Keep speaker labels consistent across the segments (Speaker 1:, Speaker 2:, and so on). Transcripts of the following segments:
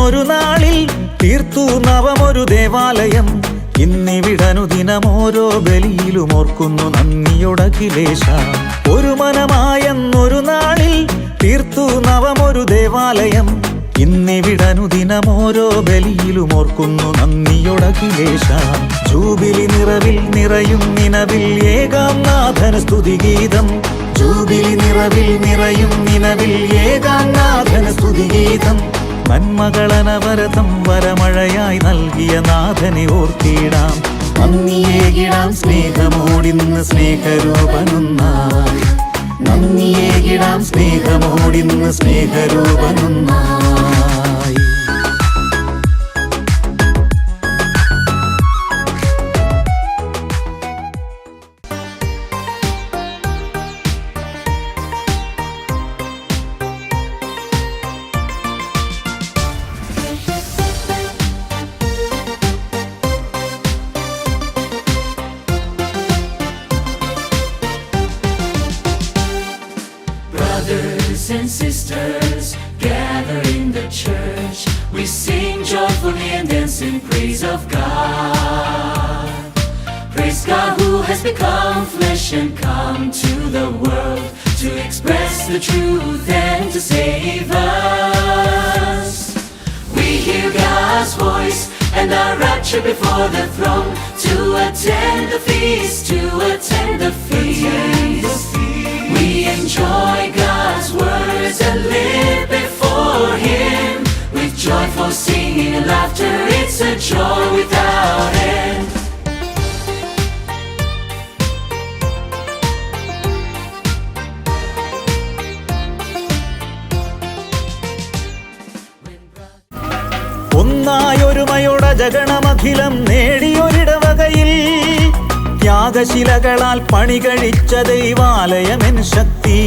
Speaker 1: എന്നൊരു നാളിൽ തീർത്തു നവമൊരു ദേവാലയം. ഇന്നിവിടനുദിനമോരോ ബലിയിലും ഓർക്കുന്നു നന്ദിയൊടഖിലേശ. ഒരു മനമായെന്നൊരു നാളിൽ തീർത്തു നവമൊരു ദേവാലയം. ഇന്നിവിടനുദിനമോരോ ബലിയിലും ഓർക്കുന്നു നന്ദിയൊടഖിലേശ. ജൂബിലി നിറവിൽ നിറയും നിനവിൽ ഏകാം നാഥന് സ്തുതിഗീതം. ജൂബിലി നിറവിൽ നിറയും നിനവിൽ ഏകാം നാഥന് സ്തുതിഗീതം. നന്മകളനവരതം വരമഴയായി നൽകിയ നാഥനെ ഓർത്തിടാം. നന്ദിയേകിടാം സ്നേഹമോടിന്ന് സ്നേഹരൂപനൊന്നായി. നന്ദിയേകിടാം സ്നേഹമോടിന്ന് സ്നേഹരൂപനൊന്നായി.
Speaker 2: Brothers and sisters, gather in the church. We sing joyfully and dance in praise of God. Praise God who has become flesh and come to the world to express the truth and to save us. We hear God's voice and are raptured before the throne to attend the feast, to attend the feast. We enjoy God's words and live before Him with joyful singing and laughter. It's a joy without end.
Speaker 1: ഒന്നായൊരുമയോടെ ജഗണമഖിലം നേടിയൊരിടവകയിൽ ത്യാഗശിലകളാൽ പണി കഴിച്ച ദൈവാലയമെൻ ശക്തി.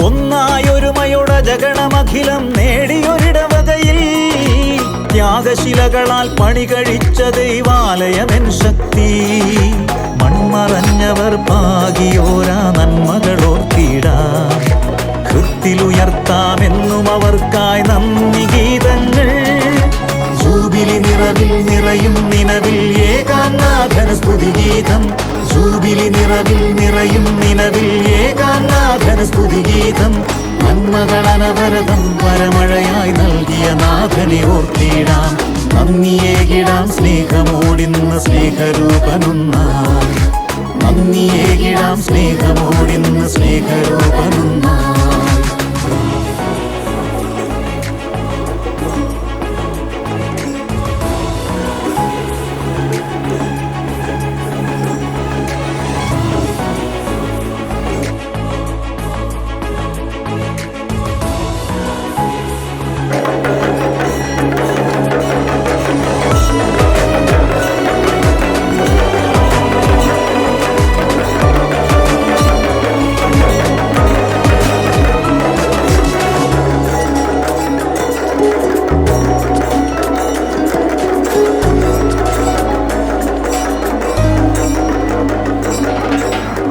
Speaker 1: ഒന്നായൊരുമയോടെ ജഗണമഖിലം നേടിയൊരിടവകയിൽ ത്യാഗശിലകളാൽ പണി കഴിച്ച ദൈവാലയമെൻ ശക്തി. മൺമറഞ്ഞവർ പാകിയോരാ നന്മകളോർത്തിടാം. കൃത്തിലുയർത്താമെന്നും അവർക്കായി നന്ദി ഗീതങ്ങൾ. Jubilee നിറവിൽ നിറയും നിനവിൽ ഏകാം നാഥന് സ്തുതിഗീതം. ജൂബിലി നിറവിൽ നിറയും നിനവിൽ ഏകാം നാഥന് സ്തുതിഗീതം. നന്മകളനവരതം വരമഴയായി നൽകിയ നാഥനെ ഓർത്തിടാം. നന്ദിയേകിടാം സ്നേഹമോടിന്ന് സ്നേഹരൂപനൊന്നായി. നന്ദിയേകിടാം സ്നേഹമോടിന്ന് സ്നേഹരൂപനൊന്നായി.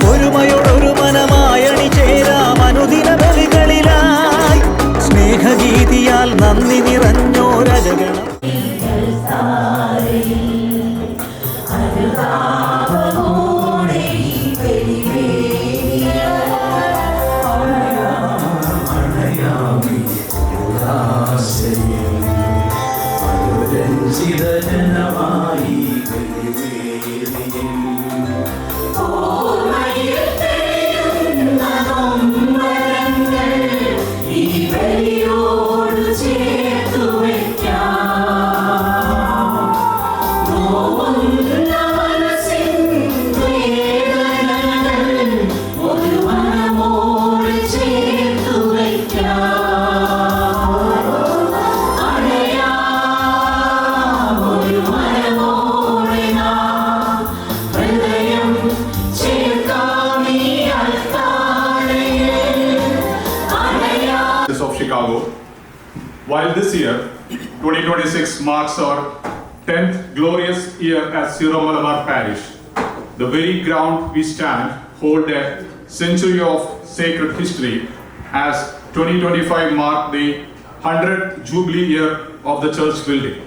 Speaker 1: ഒരുമയോടൊരു മനമായണി ചേരാം അനുദിന ബലികളിലായി. സ്നേഹഗീതിയാൽ നന്ദി നിറഞ്ഞോരജഗണം.
Speaker 3: While this year, 2026, marks our 10th glorious year as Syro Malabar Parish, the very ground we stand hold a century of sacred history, as 2025 marked the 100th Jubilee year of the church building.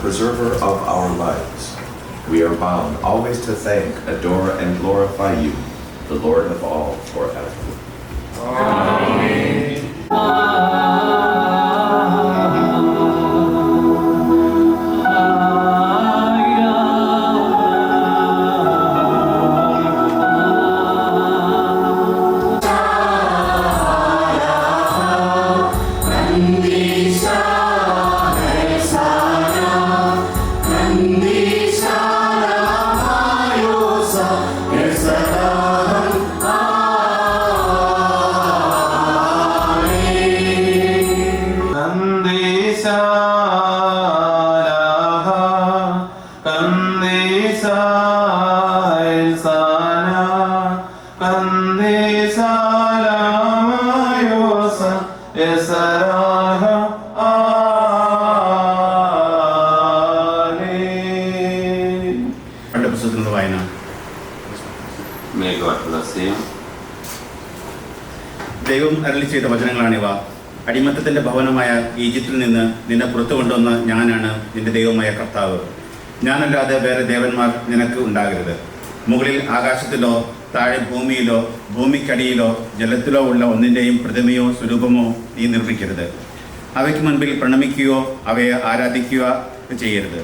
Speaker 4: Preserver of our lives, we are bound always to thank, adore, and glorify you, the Lord of all, forever. Amen.
Speaker 5: ദൈവം അരുളി ചെയ്ത വചനങ്ങളാണിവ. അടിമത്തത്തിൻ്റെ ഭവനമായ ഈജിപ്തിൽ നിന്ന് നിന്നെ പുറത്തു കൊണ്ടുവന്ന ഞാനാണ് നിന്റെ ദൈവമായ കർത്താവ്. ഞാനല്ലാതെ വേറെ ദേവന്മാർ നിനക്ക് ഉണ്ടാകരുത്. മുകളിൽ ആകാശത്തിലോ താഴെ ഭൂമിയിലോ ഭൂമിക്കടിയിലോ ജലത്തിലോ ഉള്ള ഒന്നിൻ്റെയും പ്രതിമയോ സ്വരൂപമോ നീ നിർമ്മിക്കരുത്. അവയ്ക്ക് മുൻപിൽ പ്രണമിക്കുകയോ അവയെ ആരാധിക്കുകയോ ചെയ്യരുത്.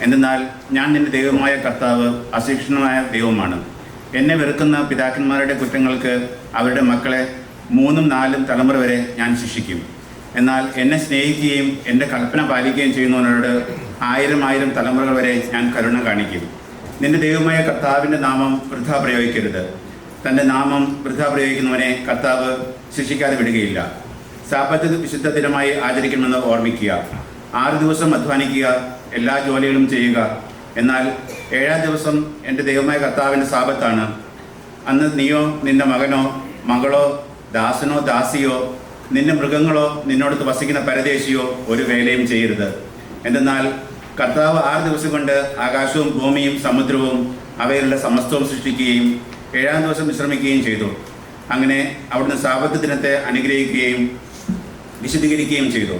Speaker 5: എന്തെന്നാൽ ഞാൻ നിന്റെ ദൈവമായ കർത്താവ് അശിക്ഷണമായ ദൈവമാണ്. എന്നെ വെറുക്കുന്ന പിതാക്കന്മാരുടെ കുറ്റങ്ങൾക്ക് അവരുടെ മക്കളെ 3 4 തലമുറ വരെ ഞാൻ ശിക്ഷിക്കും. എന്നാൽ എന്നെ സ്നേഹിക്കുകയും എൻ്റെ കൽപ്പന പാലിക്കുകയും ചെയ്യുന്നവരോട് 1000 തലമുറകൾ വരെ ഞാൻ കരുണ കാണിക്കും. നിന്റെ ദൈവമായ കർത്താവിൻ്റെ നാമം വൃഥാ പ്രയോഗിക്കരുത്. തൻ്റെ നാമം വൃഥാ പ്രയോഗിക്കുന്നവനെ കർത്താവ് ശിക്ഷിക്കാതെ വിടുകയില്ല. സാബത്ത് വിശുദ്ധ ദിനമായി ആചരിക്കണമെന്ന് ഓർമ്മിക്കുക. 6 ദിവസം അധ്വാനിക്കുക, എല്ലാ ജോലികളും ചെയ്യുക. എന്നാൽ 7-ാം ദിവസം എൻ്റെ ദൈവമായ കർത്താവിൻ്റെ സാബത്താണ്. അന്ന് നീയോ നിന്റെ മകനോ മകളോ ദാസനോ ദാസിയോ നിന്റെ മൃഗങ്ങളോ നിന്നോടത്ത് വസിക്കുന്ന പരദേശിയോ ഒരു വേലയും ചെയ്യരുത്. എന്തെന്നാൽ കർത്താവ് 6 ദിവസം കൊണ്ട് ആകാശവും ഭൂമിയും സമുദ്രവും അവയിലുള്ള സമസ്തവും സൃഷ്ടിക്കുകയും 7-ാം ദിവസം വിശ്രമിക്കുകയും ചെയ്തു. അങ്ങനെ അവിടുന്ന് സാബത്ത് ദിനത്തെ അനുഗ്രഹിക്കുകയും വിശദീകരിക്കുകയും ചെയ്തു.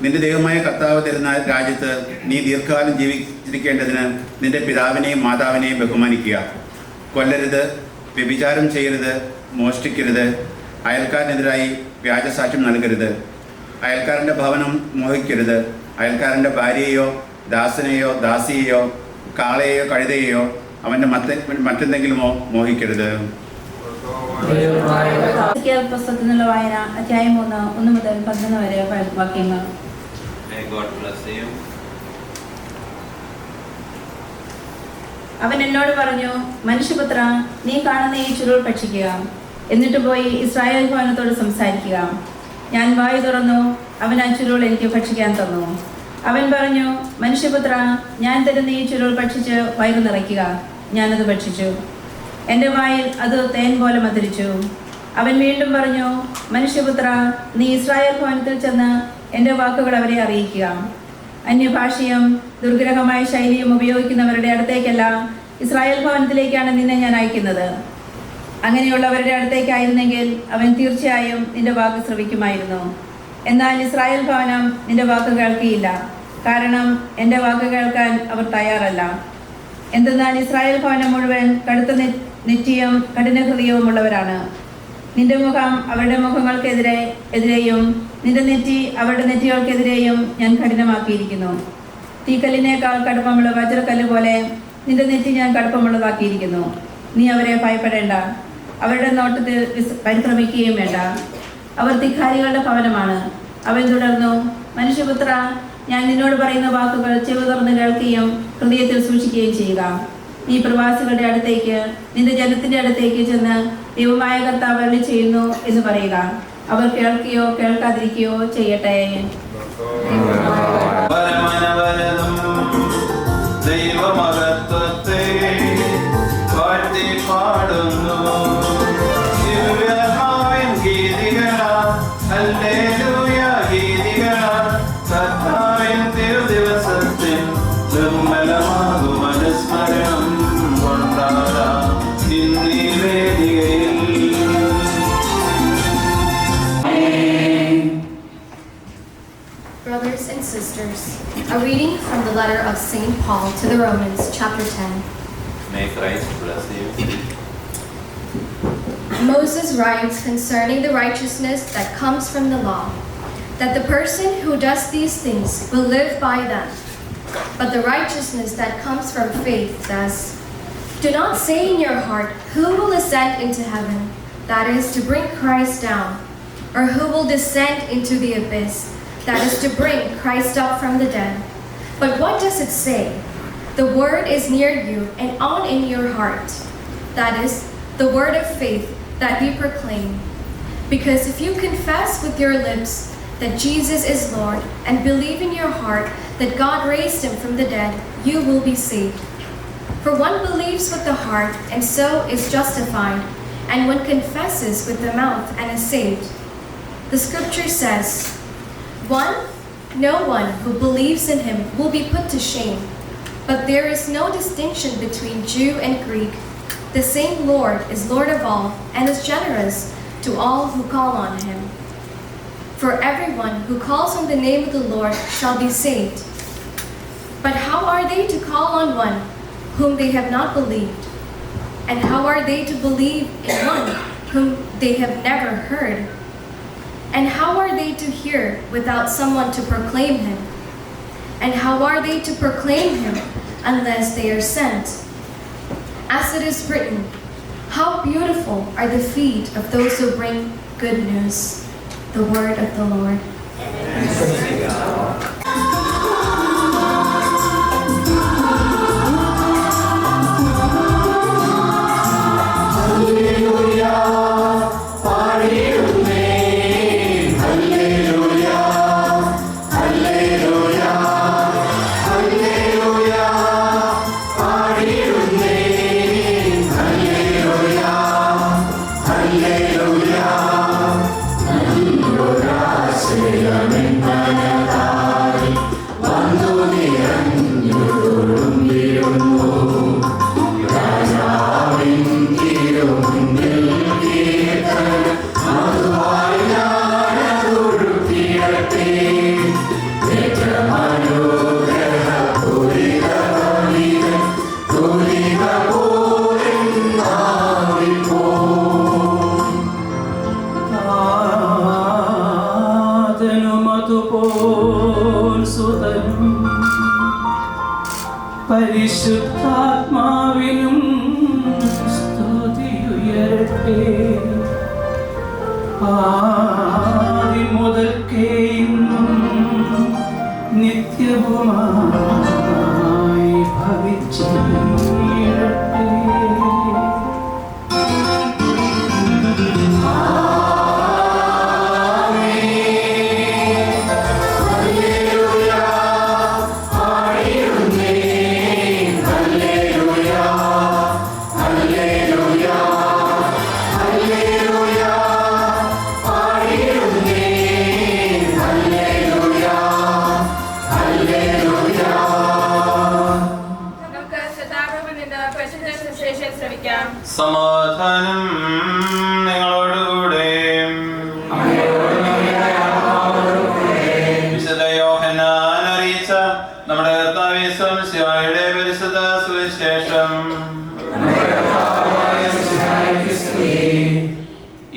Speaker 5: നിന്റെ ദൈവമായ കർത്താവ് തരുന്ന രാജ്യത്ത് നീ ദീർഘകാലം ജീവിച്ചിരിക്കേണ്ടതിന് നിന്റെ പിതാവിനെയും മാതാവിനെയും ബഹുമാനിക്കുക. കൊല്ലരുത്, വ്യഭിചാരം ചെയ്യരുത്, മോഷ്ടിക്കരുത്, അയൽക്കാരനെതിരായി വ്യാജസാക്ഷ്യം നൽകരുത്, അയൽക്കാരൻ്റെ ഭവനം മോഹിക്കരുത്, അയൽക്കാരൻ്റെ ഭാര്യയെയോ ദാസനെയോ ദാസിയെയോ കാളയെയോ കഴുതയെയോ അവൻ്റെ മറ്റെന്തെങ്കിലുമോ മോഹിക്കരുത്.
Speaker 6: പുസ്തകത്തിൽ നിന്നുള്ള വായന അധ്യായം 3 1 മുതൽ 11 വരെ വാക്യങ്ങൾ. അവൻ എന്നോട് പറഞ്ഞു, മനുഷ്യപുത്ര, നീ കാണുന്ന ഈ ചുരുൾ ഭക്ഷിക്കുക, എന്നിട്ട് പോയി ഇസ്രായേൽ ഭവനത്തോട് സംസാരിക്കുക. ഞാൻ വായു തുറന്നു, അവൻ ആ ചുരുൾ എനിക്ക് ഭക്ഷിക്കാൻ തന്നു. അവൻ പറഞ്ഞു, മനുഷ്യപുത്ര, ഞാൻ തരുന്ന ഈ ചുരുൾ ഭക്ഷിച്ച് വയറു നിറയ്ക്കുക. ഞാനത് ഭക്ഷിച്ചു, എൻ്റെ വായിൽ അത് തേൻ പോലെ മധുരിച്ചു. അവൻ വീണ്ടും പറഞ്ഞു, മനുഷ്യപുത്ര, നീ ഇസ്രായേൽ ഭവനത്തിൽ ചെന്ന് എൻ്റെ വാക്കുകൾ അവരെ അറിയിക്കുക. അന്യഭാഷയും ദുർഗ്രഹമായ ശൈലിയും ഉപയോഗിക്കുന്നവരുടെ അടുത്തേക്കല്ല, ഇസ്രായേൽ ഭവനത്തിലേക്കാണ് നിന്നെ ഞാൻ അയക്കുന്നത്. അങ്ങനെയുള്ളവരുടെ അടുത്തേക്കായിരുന്നെങ്കിൽ അവൻ തീർച്ചയായും നിന്റെ വാക്ക് ശ്രവിക്കുമായിരുന്നു. എന്നാൽ ഇസ്രായേൽ ഭവനം നിന്റെ വാക്ക് കേൾക്കുകയില്ല, കാരണം എൻ്റെ വാക്ക് കേൾക്കാൻ അവർ തയ്യാറല്ല. എന്തെന്നാൽ ഇസ്രായേൽ ഭവനം മുഴുവൻ കടുത്ത നെറ്റിയും കഠിന ഹൃദയവുമുള്ളവരാണ്. നിന്റെ മുഖം അവരുടെ മുഖങ്ങൾക്കെതിരെയും നിന്റെ നെറ്റി അവരുടെ നെറ്റികൾക്കെതിരെയും ഞാൻ കഠിനമാക്കിയിരിക്കുന്നു. തീക്കല്ലിനേക്കാൾ കടുപ്പമുള്ള വജ്രക്കല്ല് പോലെ നിന്റെ നെറ്റി ഞാൻ കടുപ്പമുള്ളതാക്കിയിരിക്കുന്നു. നീ അവരെ ഭയപ്പെടേണ്ട, അവരുടെ നോട്ടത്തിൽ പരിഭ്രമിക്കുകയും വേണ്ട. അവർ ധിക്കാരികളുടെ ഭവനമാണ്. അവൻ തുടർന്നു, മനുഷ്യപുത്ര, ഞാൻ നിന്നോട് പറയുന്ന വാക്കുകൾ ചെവി തുറന്ന് കേൾക്കുകയും ഹൃദയത്തിൽ സൂക്ഷിക്കുകയും ചെയ്യുക. നീ പ്രവാസികളുടെ അടുത്തേക്ക്, നിന്റെ ജനത്തിന്റെ അടുത്തേക്ക് ചെന്ന് ദൈവമായ കർത്താവ് അരുളി ചെയ്യുന്നു എന്ന് പറയുക. അവർ കേൾക്കുകയോ കേൾക്കാതിരിക്കുകയോ ചെയ്യട്ടെ.
Speaker 7: ദൈവമഹത്വത്തെ വാഴ്ത്തി പാടുന്നു, ദിവ്യമാവിൻ ഗീതികളാൽ, ഹല്ലേലൂയ ഗീതികളാൽ, കർത്താവിൻ തിരുദിവസത്തിൽ നിർമ്മലമാകും അനുസ്മരണം കൊണ്ടാടാം ഇന്നീ വേദികയിൽ.
Speaker 8: Brothers and sisters, a reading from the letter of St. Paul to the Romans, chapter 10.
Speaker 7: May Christ bless you.
Speaker 8: Moses writes concerning the righteousness that comes from the law, that the person who does these things will live by them. But the righteousness that comes from faith says, do not say in your heart, who will ascend into heaven, that is, to bring Christ down, or who will descend into the abyss, that is, to bring Christ up from the dead. But what does it say? The word is near you and on in your heart. That is, the word of faith that we proclaim. Because if you confess with your lips that Jesus is Lord and believe in your heart that God raised him from the dead, you will be saved. For one believes with the heart and so is justified, and one confesses with the mouth and is saved. The scripture says, no one who believes in him will be put to shame. But there is no distinction between Jew and Greek. The same Lord is Lord of all and is generous to all who call on him. For everyone who calls on the name of the Lord shall be saved. But how are they to call on one whom they have not believed? And how are they to believe in one whom they have never heard? And how are they to hear without someone to proclaim him? And how are they to proclaim him unless they are sent? As it is written, how beautiful are the feet of those who bring good news. The word of the Lord.
Speaker 2: Hallelujah,
Speaker 9: പരിശുദ്ധാത്മാവിനും സ്തുതിയുയരട്ടെ. ആദ്യം മുതൽക്കേ ഇന്നും നിത്യവുമായി ഭവിച്ചിടട്ടെ.
Speaker 7: സമാധാനം നിങ്ങളോടുകൂടെ. വിശുദ്ധ യോഹന്നാൻ അറിയിച്ച നമ്മുടെ കർത്താവ് യേശു മിശിഹായുടെ പരിശുദ്ധ സുവിശേഷം.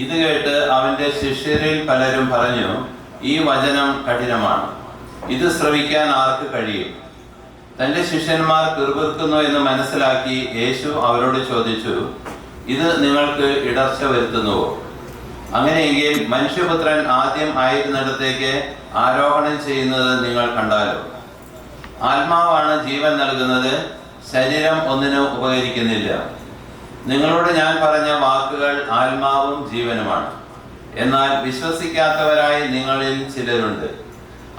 Speaker 7: ഇത് കേട്ട് അവന്റെ ശിഷ്യരിൽ പലരും പറഞ്ഞു, ഈ വചനം കഠിനമാണ്, ഇത് ശ്രവിക്കാൻ ആർക്ക് കഴിയും? തന്റെ ശിഷ്യന്മാർ പിറുപിറുക്കുന്നു എന്ന് മനസ്സിലാക്കി യേശു അവരോട് ചോദിച്ചു, ഇത് നിങ്ങൾക്ക് ഇടർച്ച വരുത്തുന്നുവോ? അങ്ങനെയെങ്കിൽ മനുഷ്യപുത്രൻ ആദ്യം ആയിരുന്നിടത്തേക്ക് ആരോഹണം ചെയ്യുന്നത് നിങ്ങൾ കണ്ടാലോ? ആത്മാവാണ് ജീവൻ നൽകുന്നത്, ശരീരം ഒന്നിനും ഉപകരിക്കുന്നില്ല. നിങ്ങളോട് ഞാൻ പറഞ്ഞ വാക്കുകൾ ആത്മാവും ജീവനുമാണ്. എന്നാൽ വിശ്വസിക്കാത്തവരായി നിങ്ങളിൽ ചിലരുണ്ട്.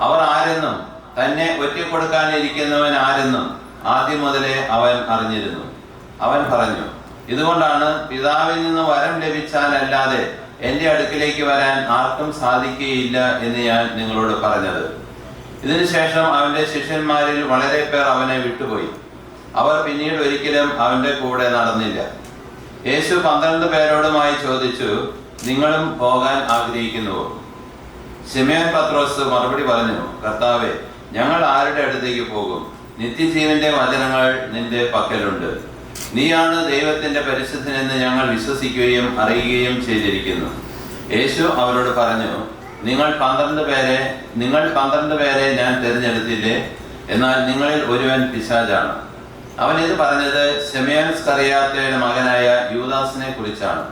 Speaker 7: അവർ ആരെന്നും തന്നെ ഒറ്റക്കൊടുക്കാനിരിക്കുന്നവൻ ആരെന്നും ആദ്യം മുതലേ അവൻ അറിഞ്ഞിരുന്നു. അവൻ പറഞ്ഞു, ഇതുകൊണ്ടാണ് പിതാവിൽ നിന്ന് വരം ലഭിച്ചാലല്ലാതെ എൻ്റെ അടുക്കിലേക്ക് വരാൻ ആർക്കും സാധിക്കുകയില്ല എന്ന് ഞാൻ നിങ്ങളോട് പറഞ്ഞത്. ഇതിനുശേഷം അവൻ്റെ ശിഷ്യന്മാരിൽ വളരെ പേർ അവനെ വിട്ടുപോയി. അവർ പിന്നീട് ഒരിക്കലും അവൻ്റെ കൂടെ നടന്നില്ല. യേശു 12 പേരോടുമായി ചോദിച്ചു, നിങ്ങളും പോകാൻ ആഗ്രഹിക്കുന്നുവോ? ശിമയോൻ പത്രോസ് മറുപടി പറഞ്ഞു, കർത്താവേ, ഞങ്ങൾ ആരുടെ അടുത്തേക്ക് പോകും? നിത്യജീവന്റെ വചനങ്ങൾ നിന്റെ പക്കലുണ്ട്. നീയാണ് ദൈവത്തിന്റെ പരിശുദ്ധനെന്ന് ഞങ്ങൾ വിശ്വസിക്കുകയും അറിയുകയും ചെയ്തിരിക്കുന്നു. യേശു അവരോട് പറഞ്ഞു, നിങ്ങൾ 12 പേരെ ഞാൻ തിരഞ്ഞെടുത്തില്ലേ? എന്നാൽ നിങ്ങളിൽ ഒരുവൻ പിശാചാണ്. അവൻ ഇത് പറഞ്ഞത് ശിമയോൻ സ്കറിയാത്തയുടെ മകനായ യൂദാസിനെ കുറിച്ചാണ്.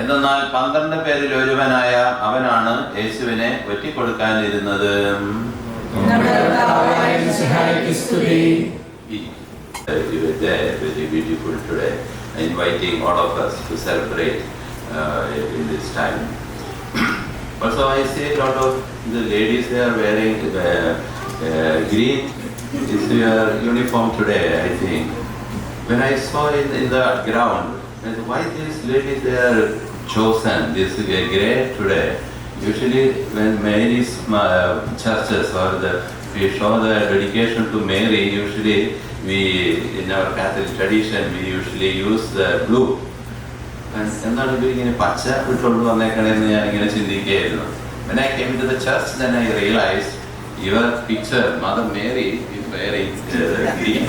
Speaker 7: എന്നാൽ 12 പേരിൽ ഒരുവനായ അവനാണ് യേശുവിനെ ഒറ്റിക്കൊടുക്കാനിരുന്നത്. You were there, very beautiful today, inviting all of us to celebrate in this time. Also, I see a lot of the ladies, they are wearing green is your uniform today, I think. When I saw in the ground, why these ladies they are chosen this grey today? Usually, when Mary's churches or we show the dedication to Mary, usually we in our Catholic tradition we usually use the blue. എന്താണ് ഇവരിങ്ങനെ പച്ച ഇട്ടുകൊണ്ട് വന്നേക്കണെന്ന് ഞാൻ ഇങ്ങനെ ചിന്തിക്കുകയായിരുന്നു. When I came to the church, then I realized your picture, Mother Mary, is wearing green.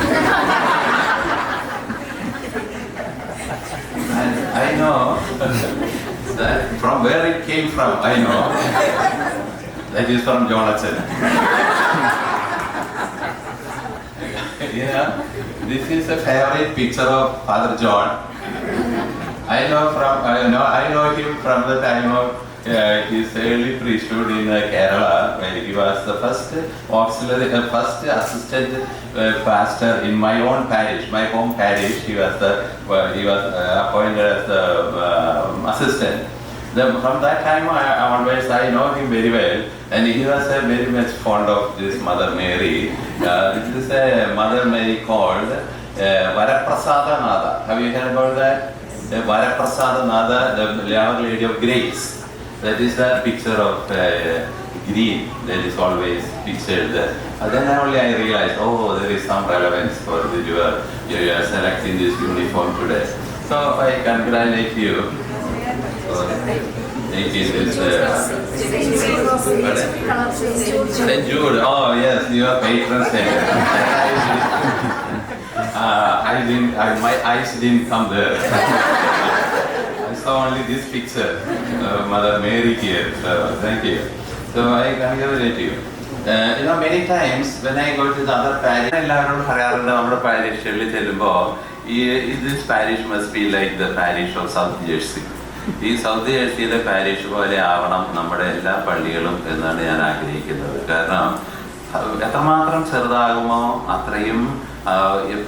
Speaker 7: And I know that from where it came from, I know that is from Jonathan. Yeah, this is a favorite picture of Father John. I know him from the time of his early priesthood in Kerala, where he was the first auxiliary, first assistant pastor in my own parish, my home parish. He was appointed as the assistant. From that time onwards, I know him very well, and he was very much fond of this Mother Mary. This is a Mother Mary called Varaprasada Nada. Have you heard about that? Varaprasada Nada, the Our Lady of Grace. That is the picture of green that is always pictured there. And then only I realized, there is some relevance for you are selecting this uniform today. So I congratulate you. It is St. Jude. Oh yes, your patron saint. My eyes didn't come there. I saw only this picture, Mother Mary here. So thank you. So I congratulate you. Many times when I go to the other parish, എല്ലാവരോടും പറയാറുണ്ട് നമ്മുടെ പാരിഷുകളിൽ ചെല്ലുമ്പോൾ this parish must be like the parish of South Jersey. ഈ south ജേഴ്സിയിലെ parish പോലെ ആവണം നമ്മുടെ എല്ലാ പള്ളികളും എന്നാണ് ഞാൻ ആഗ്രഹിക്കുന്നത്. കാരണം എത്രമാത്രം ചെറുതാകുമോ അത്രയും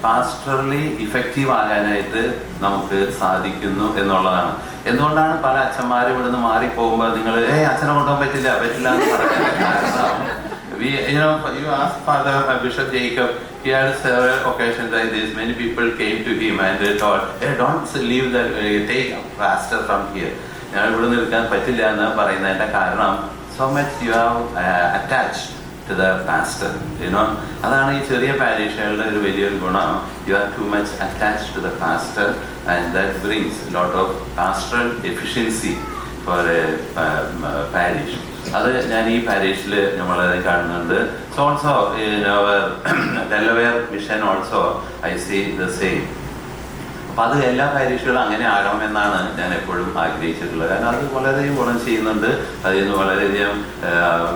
Speaker 7: പാസ്റ്ററലി ഇഫക്റ്റീവ് ആകാനായിട്ട് നമുക്ക് സാധിക്കുന്നു എന്നുള്ളതാണ്. എന്തുകൊണ്ടാണ് പല അച്ഛന്മാരും ഇവിടുന്ന് മാറിപ്പോകുമ്പോൾ നിങ്ങൾ അച്ഛനെ കൊണ്ടുപോകാൻ പറ്റില്ല എന്ന് പറയാൻ കാരണം you ask Father Bishop Jacob, he had several occasions like this. Many people came to him and they thought, hey, don't leave the take pastor from here. ഞാൻ ഇവിടെ നിൽക്കാൻ പറ്റില്ല എന്ന് പറയുന്നതിൻ്റെ കാരണം so much you have attached to the pastor. അതാണ് ഈ ചെറിയ പാരിഷുകളുടെ ഒരു വലിയൊരു ഗുണം. You are too much attached to the pastor and that brings a lot of pastoral efficiency for a parish. അത് ഞാൻ ഈ പാരീഷിൽ നമ്മളത് കാണുന്നുണ്ട്. So also in our Delaware mission also I see the same. അപ്പം അത് എല്ലാ പാരീഷുകളും അങ്ങനെ ആകണമെന്നാണ് ഞാൻ എപ്പോഴും ആഗ്രഹിച്ചിട്ടുള്ളത്. കാരണം അത് വളരെയധികം ഗുണം ചെയ്യുന്നുണ്ട്. അതിൽ നിന്ന് വളരെയധികം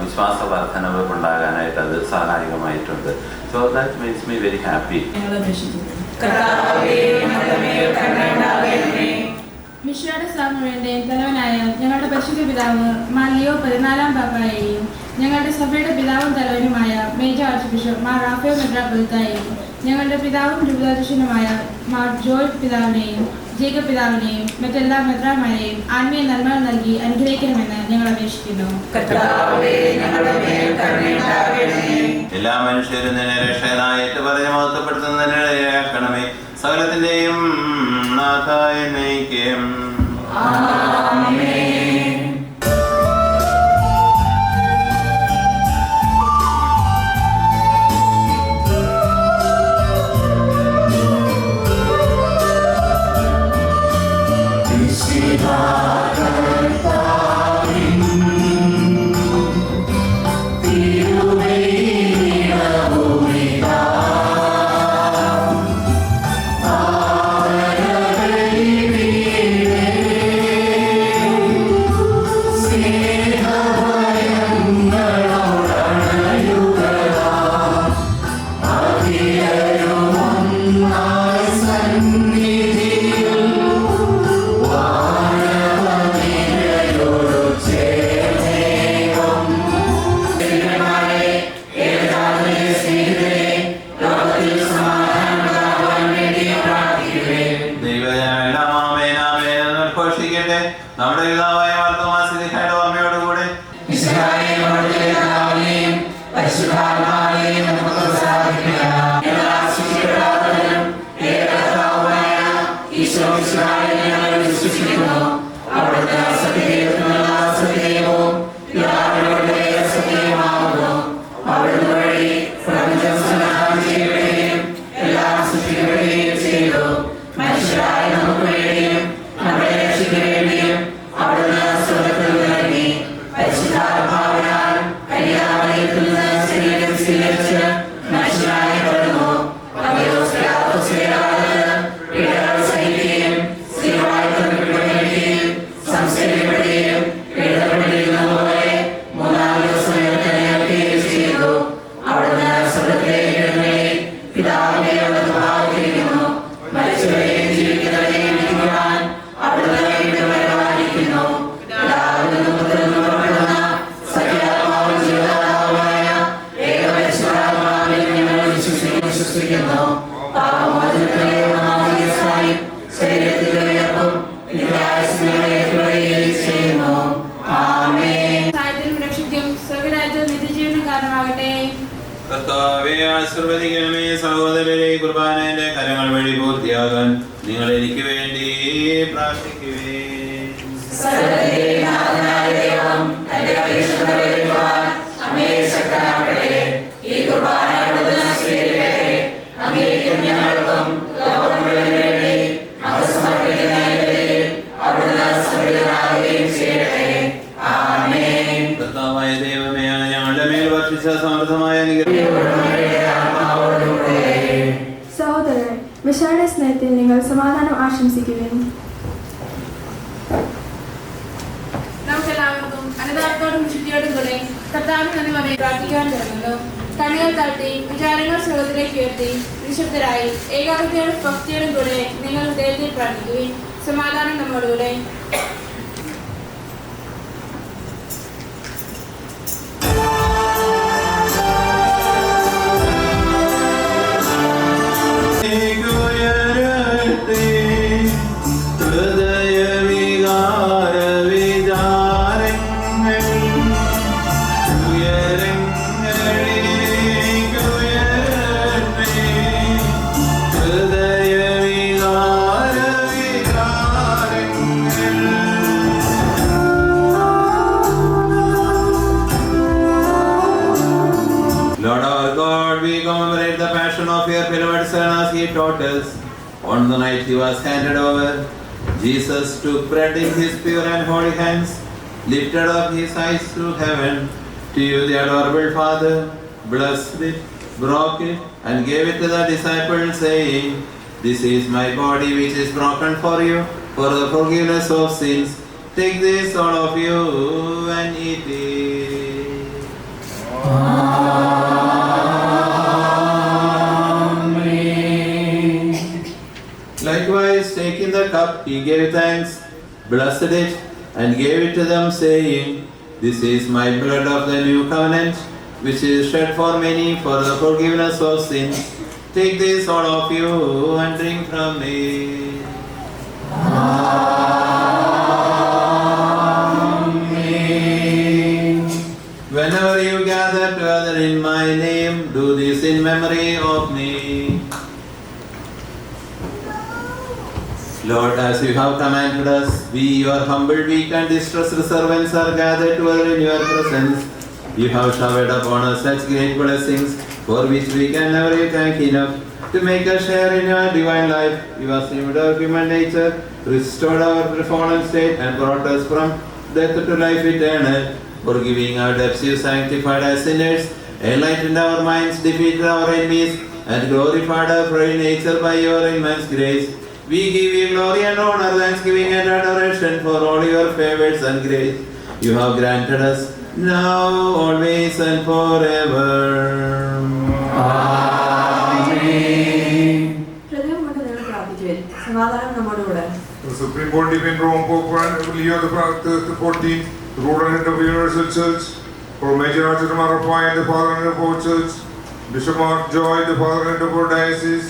Speaker 7: വിശ്വാസ വർധനവ് ഉണ്ടാകാനായിട്ട് അത് സഹായകമായിട്ടുണ്ട്. So that makes me very happy.
Speaker 10: മിഷയുടെ സ്ഥാപനങ്ങളുടെ തലവനായ ഞങ്ങളുടെ പരിശുദ്ധ പിതാവ് മാർ ലിയോ 14 പാപ്പായെയും ഞങ്ങളുടെ സഭയുടെ പിതാവും തലവനുമായ major archbishop Mar Raphael മെത്രാപ്പൊലീത്തായെയും ഞങ്ങളുടെ പിതാവും രൂപതാധ്യക്ഷനുമായ മാർ ജോയ് പിതാവിനെയും ജേക്കബ് പിതാവിനെയും മറ്റെല്ലാ മെത്രാന്മാരെയും ആത്മീയ നന്മകൾ നൽകി അനുഗ്രഹിക്കണമെന്ന് ഞങ്ങൾ അപേക്ഷിക്കുന്നു.
Speaker 7: എല്ലാ മനുഷ്യരും നിന്നെ രക്ഷകനായിട്ട് പറഞ്ഞ് മഹത്വപ്പെടുത്തുന്നതിനിടയാക്കണമേ. സകലത്തിന്റെയും നാഥായ നയിക്കും. നമ്മുടെ പിതാവായ മാർത്തോമാശ്ലീഹായുടെ ഓർമ്മയോടുകൂടെ ആശീർവദിക്കണമേ. സഹോദരരെ, കുർബാനയുടെ കരങ്ങൾ വഴി പൂർത്തിയാകാൻ നിങ്ങൾ എനിക്ക് വേണ്ടി പ്രാർത്ഥിക്കുവേ. കർത്താവായ ദൈവമേ, ഞങ്ങളുടെ മേൽ വർഷിച്ച സമൃദ്ധമായ
Speaker 10: സഹോദരൻ, വിശാല സ്നേഹത്തിൽ നിങ്ങൾ സമാധാനം ആശംസിക്കുകയും നമുക്കെല്ലാവർക്കും അനുതാപത്തോടും ശുദ്ധിയോടും കൂടെ കർത്താവിന് നന്ദി പറയും പ്രാർത്ഥിക്കാൻ തുടങ്ങുന്നു. കണ്ണുകൾ തട്ടി വിചാരങ്ങൾ സ്വർഗത്തിലേക്ക് ഉയർത്തി നിശബ്ദരായി ഏകാഗ്രതയോടും ഭക്തിയോടും കൂടെ നിങ്ങൾ ദൈവത്തെ പ്രാർത്ഥിക്കുകയും സമാധാനം നമ്മോടുകൂടെ.
Speaker 7: Taught us. On the night he was handed over, Jesus took bread in his pure and holy hands, lifted up his eyes to heaven. To you, the adorable Father, blessed it, broke it, and gave it to the disciples, saying, "This is my body which is broken for you, for the forgiveness of sins. Take this, all of you, and eat it." Likewise, taking the cup, he gave thanks, blessed it, and gave it to them, saying, "This is my blood of the new covenant, which is shed for many for the forgiveness of sins. Take this, all of you, and drink from it." Amen. Whenever you gather together in my name, do this in memory of me. Lord, as you have commanded us, we, your humble, weak and distressed servants, are gathered together in your presence. You have showered upon us such great blessings, for which we can never thank enough. To make us share in your divine life, you have saved our human nature, restored our fallen state, and brought us from death to life eternal. Forgiving our debts, you sanctified us sinners, enlightened our minds, defeated our enemies, and glorified our frail nature by your immense grace. We give you glory and honor, thanksgiving and adoration for all your favors and grace you have granted us, now, always, and forever. Amen.
Speaker 3: The Supreme Pontiff in Rome, Pope Leo XIV, the ruler and head of the Universal Church, for Major Archbishop Marapai and the Father and the Pope Church, Bishop Mark Joy, the Father and the Pope Diocese,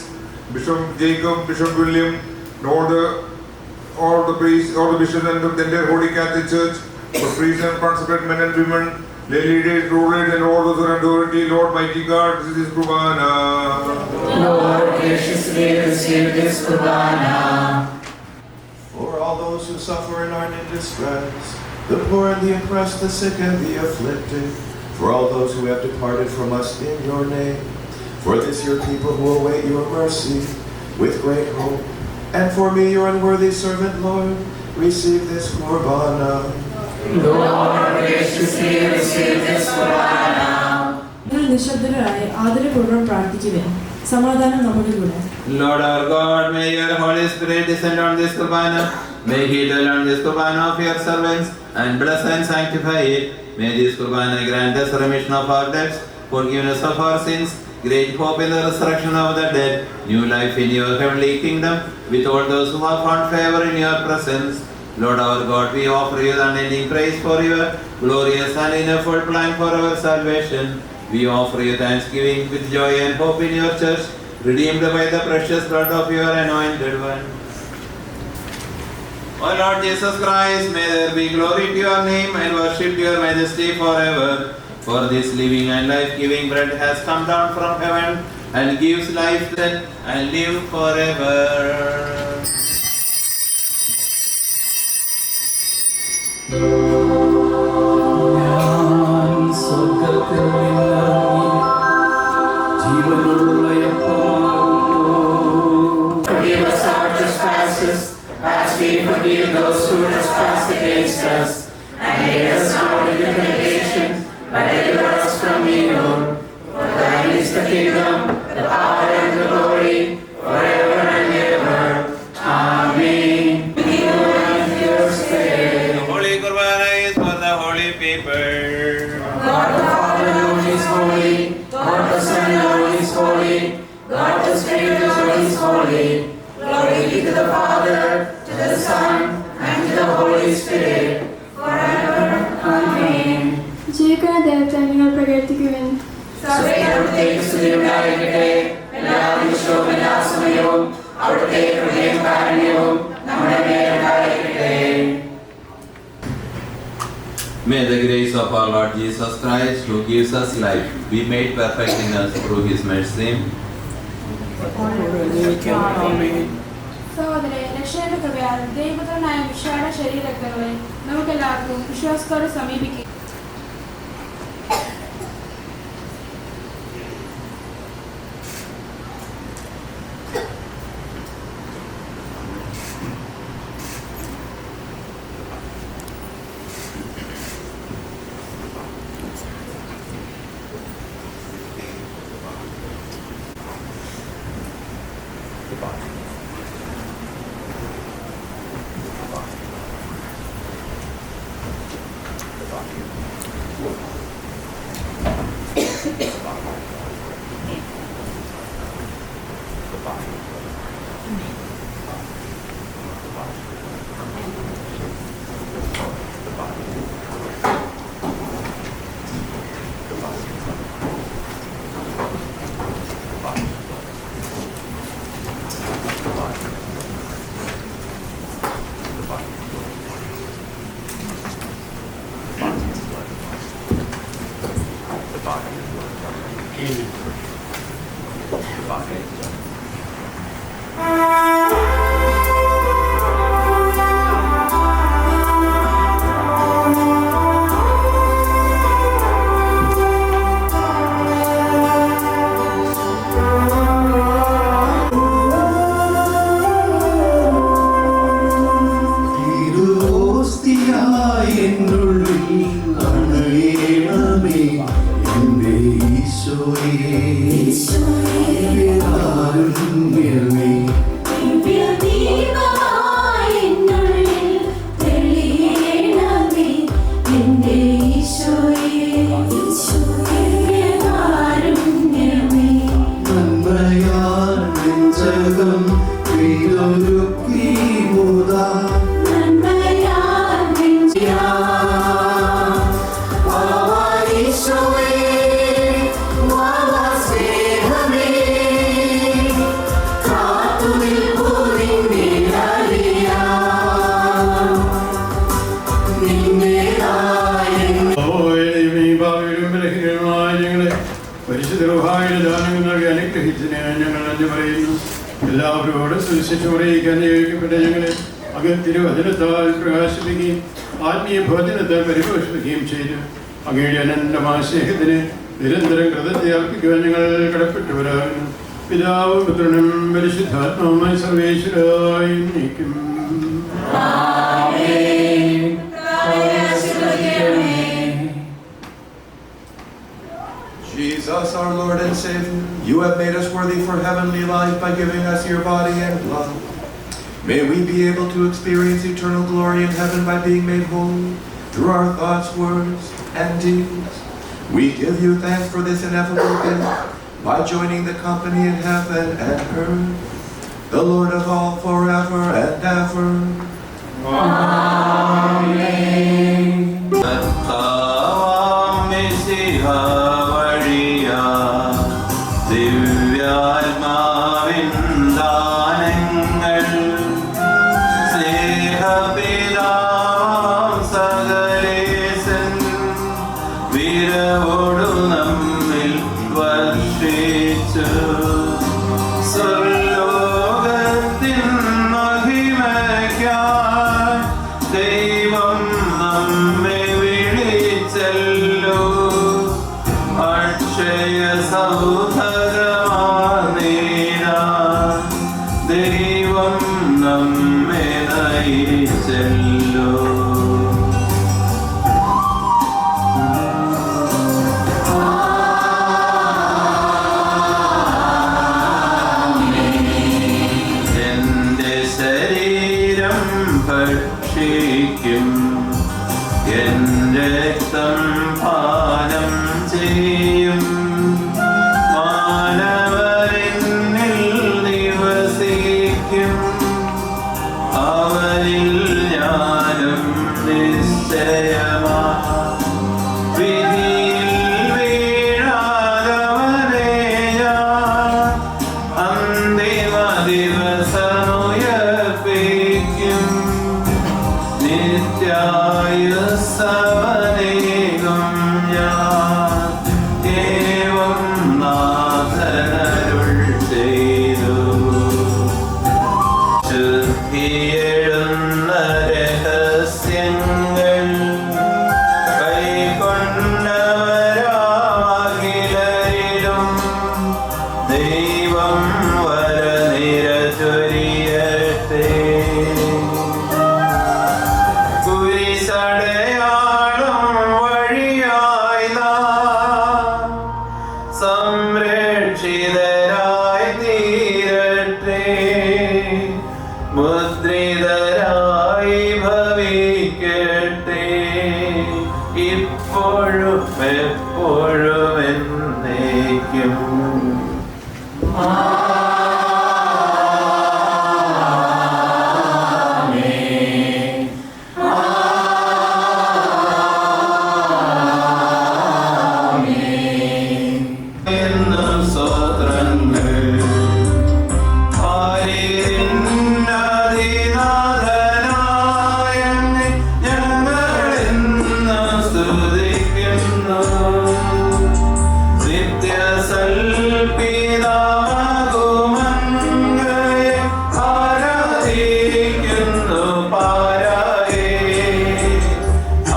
Speaker 3: Bishop Jacob, Bishop William, and all the priests, all the bishops and the entire Holy Catholic Church, for priests and consecrated men and women, lay leaders, rulers, and all those who are in authority. Lord, mighty God, this is Kurbana.
Speaker 2: Lord, graciously receive this Kurbana.
Speaker 4: For all those who suffer and are in distress, the poor and the oppressed, the sick and the afflicted, for all those who have departed from us in your name, for this your people who await your mercy with great hope, and for me, your unworthy servant, Lord, receive this Kurbana.
Speaker 2: Lord, graciously receive this Kurbana.
Speaker 6: നിശബ്ദരായി ആദരപൂർവ്വം പ്രാർത്ഥിക്കുവാൻ സമാധാനം നമ്മുടെ കൂടെ.
Speaker 7: Lord our God, may your Holy Spirit descend on this Kurbana. May he dwell on this Kurbana of your servants and bless and sanctify it. May this Kurbana grant us remission of our debts, forgiveness of our sins, great hope in the resurrection of the dead, new life in your heavenly kingdom, with all those who have found favor in your presence. Lord our God, we offer you the unending praise for your glorious and ineffable plan for our salvation. We offer you thanksgiving with joy and hope in your church, redeemed by the precious blood of your anointed one. O Lord Jesus Christ, may there be glory to your name and worship to your majesty forever. For this living and life-giving bread has come down from heaven and gives life and live forever.
Speaker 2: Forgive us our trespasses, as we forgive those who trespass against us. And lead us not into temptation, but deliver us from evil. For thine is the kingdom, the power, and the glory, forever and ever. Amen.
Speaker 7: The Holy Kurbana is for the holy people.
Speaker 9: God the Father alone is holy. God the Son alone is holy. God the Spirit alone is holy. Glory be to the Father, to the Son, and to the Holy Spirit, forever. Amen.
Speaker 10: ജീവിക്കുന്ന ദൈവത്തെ നിങ്ങൾ പ്രകീർത്തിക്കുവിൻ.
Speaker 9: സഭയിലവിടുത്തേക്ക് സ്തുതിയുണ്ടായിരിക്കട്ടെ. എല്ലാ നിമിഷവും എല്ലാ സമയവും അവിടുത്തെ കൃപയും കാരുണ്യവും നമ്മുടെ മേലുണ്ടായിരിക്കട്ടെ.
Speaker 7: May the grace of our Lord Jesus Christ, who gives us life, be made perfect in us through His mercy.
Speaker 10: സഹോദരരെ, രക്ഷയുടെ കൃപയാൽ ദൈവപുത്രനായ മിശിഹായുടെ ശരീരരക്തങ്ങളെ നമുക്കെല്ലാവർക്കും വിശ്വാസത്തോടെ സമീപിക്കും.
Speaker 11: എല്ലാവരോടും സുവിശേഷം അറിയിക്കാൻ നിയോഗിക്കപ്പെട്ട ഞങ്ങളെ തിരുവചനത്താൽ പ്രകാശിപ്പിക്കുകയും ആത്മീയ ഭോജനത്താൽ പരിപോഷിപ്പിക്കുകയും ചെയ്തു. അങ്ങയുടെ അനന്തമായ സ്നേഹത്തിന് നിരന്തരം കൃതജ്ഞത അർപ്പിക്കുവാൻ ഞങ്ങൾ കടപ്പെട്ടവരാകുന്നു. പിതാവും പുത്രനും പരിശുദ്ധാത്മാവുമായി സർവേശ്വരായി നീക്കും.
Speaker 4: Jesus, our Lord and Savior, you have made us worthy for heavenly life by giving us your body and blood. May we be able to experience eternal glory in heaven by being made holy through our thoughts, words, and deeds. We give you thanks for this ineffable gift by joining the company in heaven and earth, the Lord of all forever and ever.
Speaker 9: Amen.
Speaker 7: ഭക്ഷിക്കും എന്റെ രക്തം പാനം ചെയ്യും മാനവരിൽ നിവസിക്കും അവനിൽ ഞാനും നിശ്ചയമാ വിധിയിൽ വീഴാതവനെ ഞാൻ അന്തിമ ദിവസമുയർപ്പിക്കും നിത്യായുസ്സവനേകും ഞാൻ ഏവം നാഥനരുൾ ചെയ്തു ശുദ്ധിയെഴുന്ന രഹസ്യങ്ങൾ കൈക്കൊണ്ടവരാകിലും ദൈവം വരനിര ചൊരിയട്ടെ കുരിശടയാളം വഴിയായി നാം സംരക്ഷിതരായി തീരട്ടെ മുദ്രിതരായി ഭവിക്കട്ടെ ഇപ്പോഴും എപ്പോഴും എന്നേക്കും എന്നും സ്തോത്രങ്ങൾ ആരിനാഥനായ ഞങ്ങളെന്നും സ്തുതിക്കുന്നു നിത്യസൽപിതാമകുമങ്ങയെ ആരാധിക്കുന്നു പാരായേ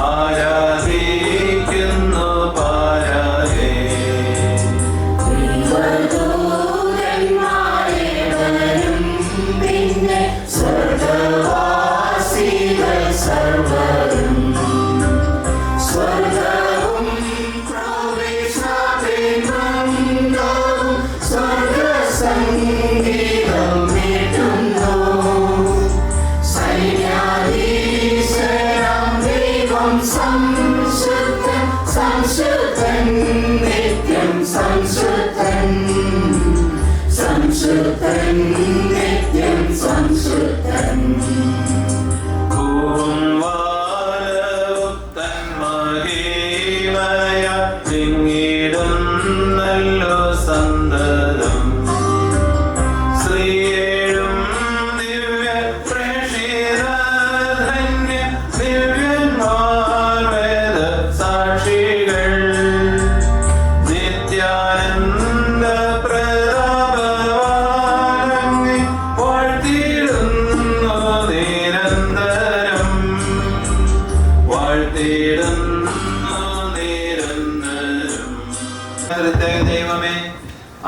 Speaker 7: ആരാധിക്കുന്നു പാരായേ
Speaker 9: സംശുദ്ധൻ നിത്യം സംശുദ്ധൻ സംശുദ്ധൻ നിത്യം സംശുദ്ധൻ
Speaker 7: ിടുന്നല്ലോ സന്തതം ശ്രീയേഴും ദിവ്യ പ്രേഷിതധന്യ ദിവ്യന്മാർ വേദ സാക്ഷികൾ നിത്യാനന്ദ പ്രതാപവാനങ്ങി വാഴ്ത്തിയിടുന്നു നിരന്തരം വാഴ്ത്തിയിടുന്നു നിരന്തരം ദൈവമേ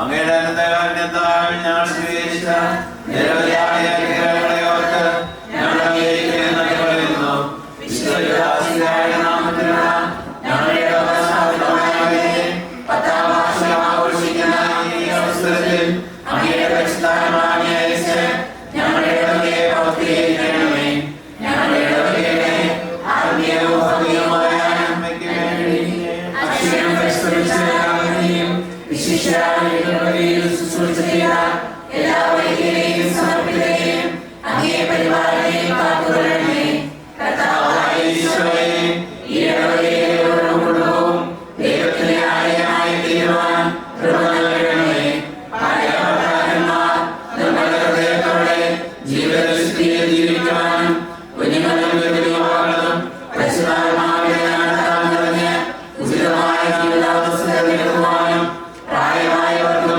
Speaker 7: അങ്ങയുടെ അനന്തകാരുണ്യത്താൽ ഞങ്ങൾ സ്വീകരിച്ച നിരവധിയായ അനുഗ്രഹങ്ങളെ ഓർത്ത് ഞങ്ങൾ അങ്ങേക്ക് നന്ദി പറയുന്നു. വിശുദ്ധ നാമത്തിലുള്ള ഞങ്ങളുടെ പത്താം വാർഷികം ആഘോഷിക്കുന്ന ഈ അവസരത്തിൽ അങ്ങയുടെ പരിശുദ്ധമായ അയച്ച് ഞങ്ങളുടെ ഇടവകയെ പ്രവർത്തിക്കണമേ. ഞങ്ങളുടെ ഇടവകയുടെ ആത്മീയവും ഭൗതികവുമായ നന്മയ്ക്ക് വേണ്ടി അക്ഷരം പരിശ്രമിച്ചവരെയും വിശിഷ്ടയിൽ ശുശ്രൂഷ ചെയ്ത എല്ലാ വൈദ്യരെയും സമർപ്പിക്കുകയും അങ്ങേ പരിപാലനയും കാത്തുകൊള്ളണമേ. കർത്താവായ ഈശോയെ, ഈ ഇടവകയിലെ ഓരോ കുടുംബവും ദൈവത്തിന്റെ ആലയമായി തീരുവാൻ കൃപ നൽകണമേ. ഭാര്യാഭർത്താക്കന്മാർ നിർമ്മല ഹൃദയത്തോടെ ജീവിതവിശുദ്ധിയിൽ ജീവിക്കുവാനും കുഞ്ഞുങ്ങളും യുവതിയുവാക്കളും പരിശുദ്ധാത്മാവിനെ നടത്താൻ നിറഞ്ഞ് ഉചിതമായ ജീവിതാവസ്ഥകൾ നേടുവാനും പ്രായമായവർക്കും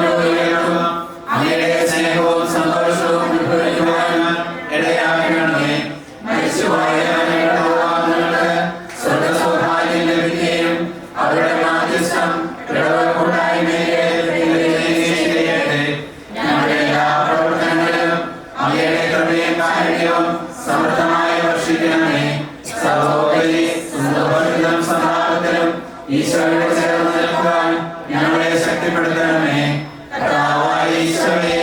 Speaker 7: അങ്ങയുടെ സ്നേഹവും സന്തോഷവും അനുഭവിക്കുവാനും ഇടയാക്കണമേ. മരിച്ചുപോയ വാഹനങ്ങൾക്ക് സ്വർഗസൗഭാഗ്യം ലഭിക്കുകയും അവരുടെ മാധ്യസ്ഥം കൂട്ടായ്മയെ ചെയ്യട്ടെ. ഞങ്ങളുടെ എല്ലാ പ്രവർത്തനങ്ങളിലും അങ്ങയുടെ കൃപയും കാരുണ്യവും സമൃദ്ധമായി വർഷിക്കണമേ. സഹോദരി സന്തോഷത്തിലും സമാധാനത്തിലും ഈശോയുടെ ചേർന്ന് നിൽക്കുവാൻ ഞങ്ങളെ ശക്തിപ്പെടുത്തണമേ. കർത്താവായ ഈശോയെ,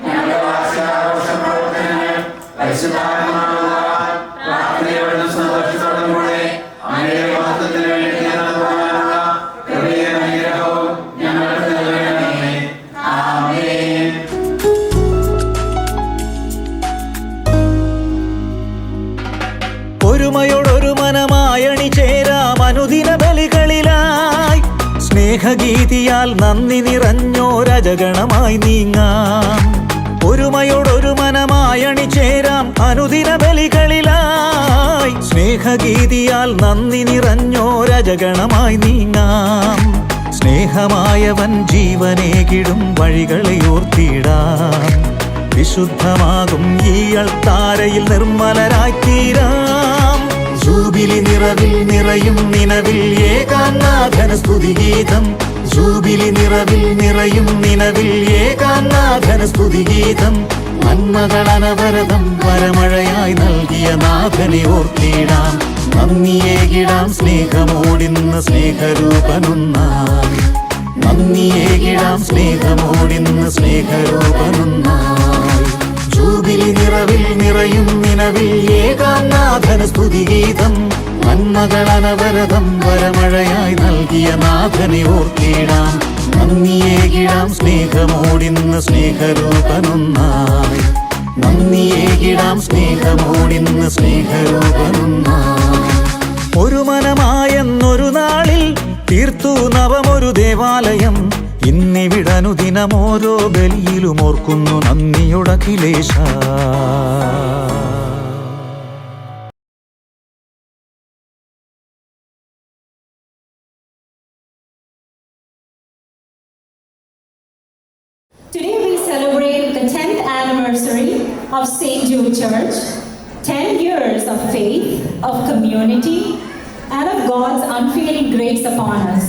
Speaker 7: ഞങ്ങളുടെ വാർഷികാഘോഷ പ്രവർത്തനങ്ങൾ പരിശുദ്ധാത്മാവാൽ പ്രാർത്ഥനയോടും സന്തോഷത്തോടും കൂടെ അങ്ങയുടെ മഹത്വത്തിന് വേണ്ടി നടത്തുവാനുള്ള കൃപയും അനുഗ്രഹവും
Speaker 1: സ്നേഹഗീതിയാൽ നന്ദി നിറഞ്ഞോരജഗണമായി നീങ്ങാം. ഒരുമയോടൊരു മനമായി അണിചേരാം അനുദിന ബലികളിലായി. സ്നേഹഗീതിയാൽ നന്ദി നിറഞ്ഞോരജഗണമായി നീങ്ങാം. സ്നേഹമായവൻ ജീവനേകിടും വഴികളെ ഓർത്തിടാം. വിശുദ്ധമാകും ഈ അൾത്താരയിൽ നിർമ്മലരായി തീരാം. ജൂബിലി നിറവിൽ നിറയും നിലവിൽ ഏകാനാഥന സ്തുതിഗീതം. ജൂബിലി നിറവിൽ നിറയും നിലവിൽ ഏകാനാഥന സ്തുതിഗീതം. നന്മകളനവരതം വരമഴയായി നൽകിയ നാഥനെ ഓർത്തിടാം. നന്ദിയേകിടാം സ്നേഹമോടിന്ന് സ്നേഹരൂപനൊന്നായി. നന്ദിയേകിടാം സ്നേഹമോടിന്ന് സ്നേഹരൂപനൊന്നായി. ജൂബിലി നിറവിൽ നിറയും നിലവിൽ ഏകാനാഥന സ്തുതിഗീതം. നന്മകളനവരതം വരമഴയായി നൽകിയ നാഥനെ ഓർത്തിടാം. നന്ദിയേകിടാം സ്നേഹമോടിന്ന് സ്നേഹരൂപനൊന്നായി. നന്ദിയേകിടാം സ്നേഹമോടിന്ന് സ്നേഹരൂപനൊന്നായി. ഒരു മനമായെന്നൊരു നാളിൽ തീർത്തു നവമൊരു ദേവാലയം. ഇന്നിവിടനുദിനം ഓരോ ബലിയിലും ഓർക്കുന്നു നന്ദിയുടഖിലേശ.
Speaker 12: Today we celebrate the 10th anniversary of St. Jude Church, 10 years of faith, of community, and of God's unfailing grace upon us.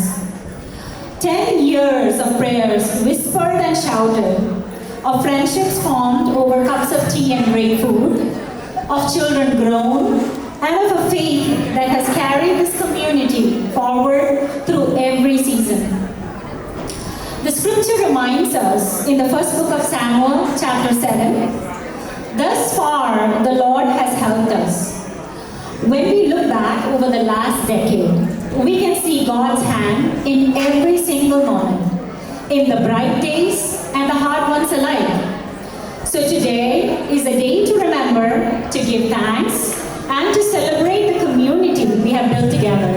Speaker 12: 10 years of prayers whispered and shouted, of friendships formed over cups of tea and great food, of children grown, and of a faith that has carried this community forward through every season. The scripture reminds us in the first book of Samuel, chapter 7, thus far the Lord has helped us. When we look back over the last decade, we can see God's hand in every single moment, in the bright days and the hard ones alike. So today is a day to remember, to give thanks, and to celebrate the community we have built together.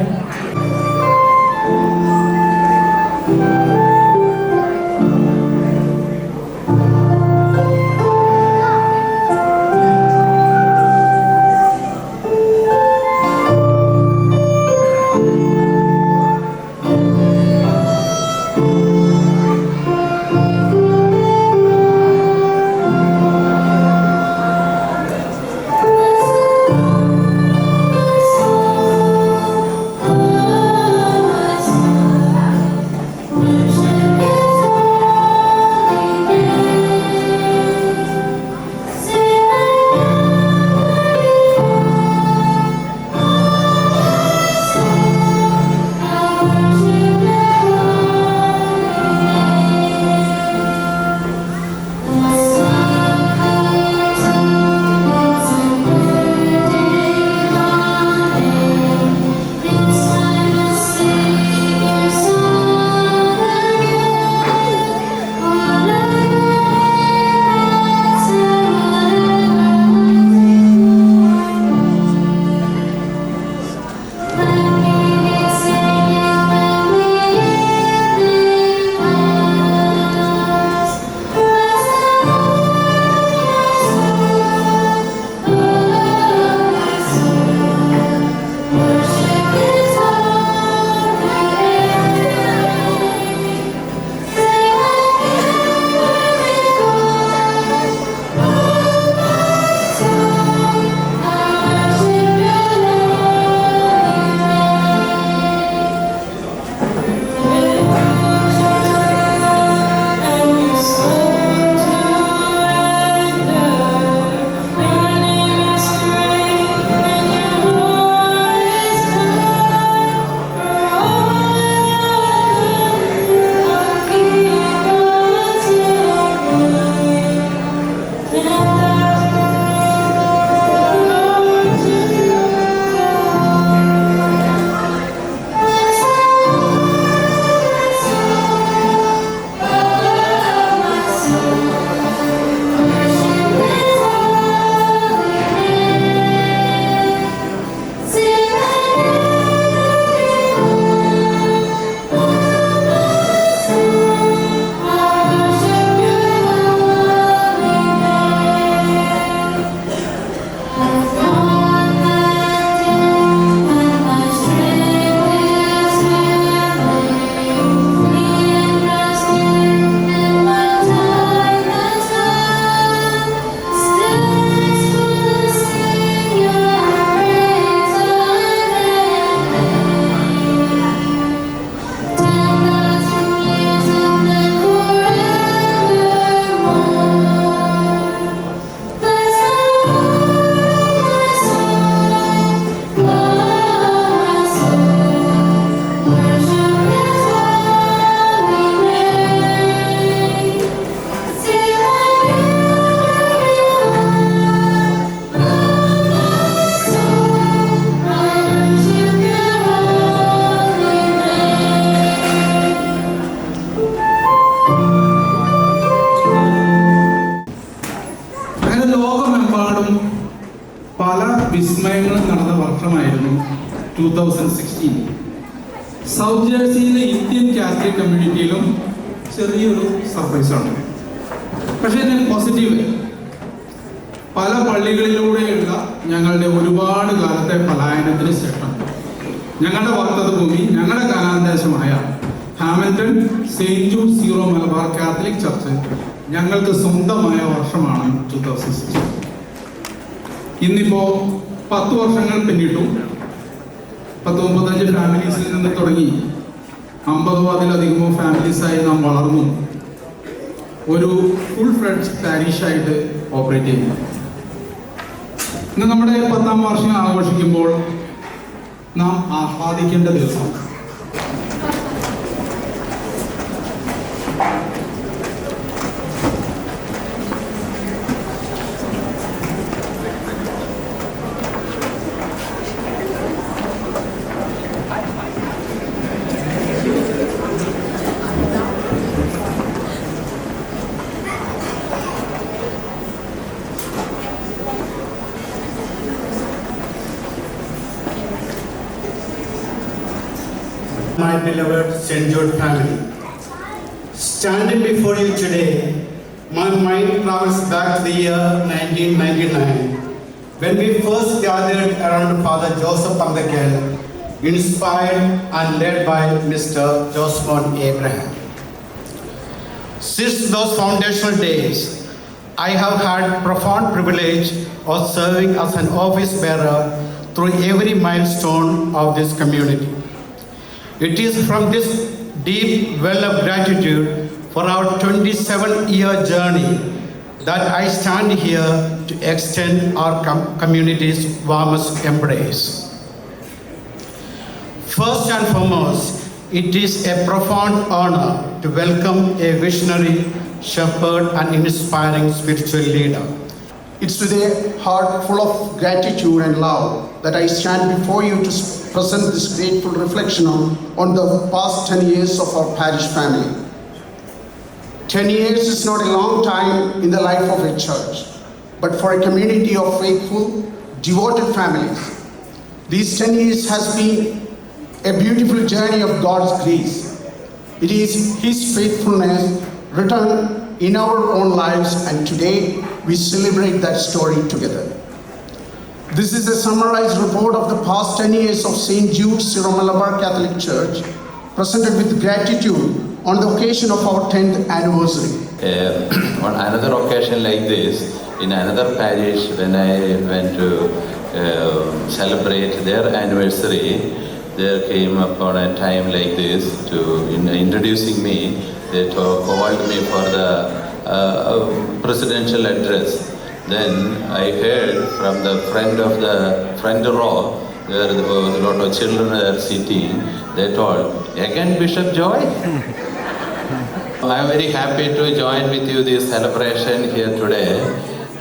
Speaker 13: 2016. South ജേഴ്സിയിലെ Indian catholic കമ്മ്യൂണിറ്റിയിലും ചെറിയൊരു സർപ്രൈസാണ്. പക്ഷേ ഇതിന് positive, പല പള്ളികളിലൂടെയുള്ള ഞങ്ങളുടെ ഒരുപാട് കാലത്തെ പലായനത്തിന് ശേഷം ഞങ്ങളുടെ വാഗ്ദത്ത ഭൂമി, ഞങ്ങളുടെ കാലാന്തേശമായ Hamilton Saint Jude Syro Malabar catholic church ഞങ്ങൾക്ക് സ്വന്തമായ വർഷമാണ് 2016. ഇന്നിപ്പോൾ 10 വർഷങ്ങൾ പിന്നിട്ടു. 35 ഫാമിലീസിൽ നിന്ന് തുടങ്ങി 50 അതിലധികമോ ഫാമിലീസായി നാം വളർന്നു ഒരു ഫുൾ ഫ്ലെഡ്ജ് പാരിഷായിട്ട് ഓപ്പറേറ്റ് ചെയ്യുന്നു. ഇന്ന് നമ്മുടെ 10ാം വാർഷികം ആഘോഷിക്കുമ്പോൾ നാം ആഹ്ലാദിക്കേണ്ട ദിവസം.
Speaker 14: My beloved St. Jude family, standing before you today, my mind travels back to the year 1999 when we first gathered around Father Joseph Pangakel, inspired and led by Mr. Josmond Abraham. Since those foundational days, I have had profound privilege of serving as an office bearer through every milestone of this community. It is from this deep well of gratitude for our 27-year journey that I stand here to extend our community's warmest embrace. First and foremost, it is a profound honor to welcome a visionary, shepherd, and inspiring spiritual leader.
Speaker 15: It's with a heart full of gratitude and love that I stand before you to present this grateful reflection on the past 10 years of our parish family. 10 years is not a long time in the life of a church, but for a community of faithful, devoted families, these 10 years has been a beautiful journey of God's grace. It is His faithfulness written in our own lives, and today we celebrate that story together. This is a summarized report of the past 10 years of St. Jude Syro Malabar Catholic Church, presented with gratitude on the occasion of our 10th anniversary.
Speaker 7: On another occasion like this, in another parish, when I went to celebrate their anniversary, there came upon a time like this to introducing me. They called me for the presidential address. Then I heard from the front row, where there was a lot of children are sitting, they told, "Again Bishop Joy?" I am very happy to join with you this celebration here today.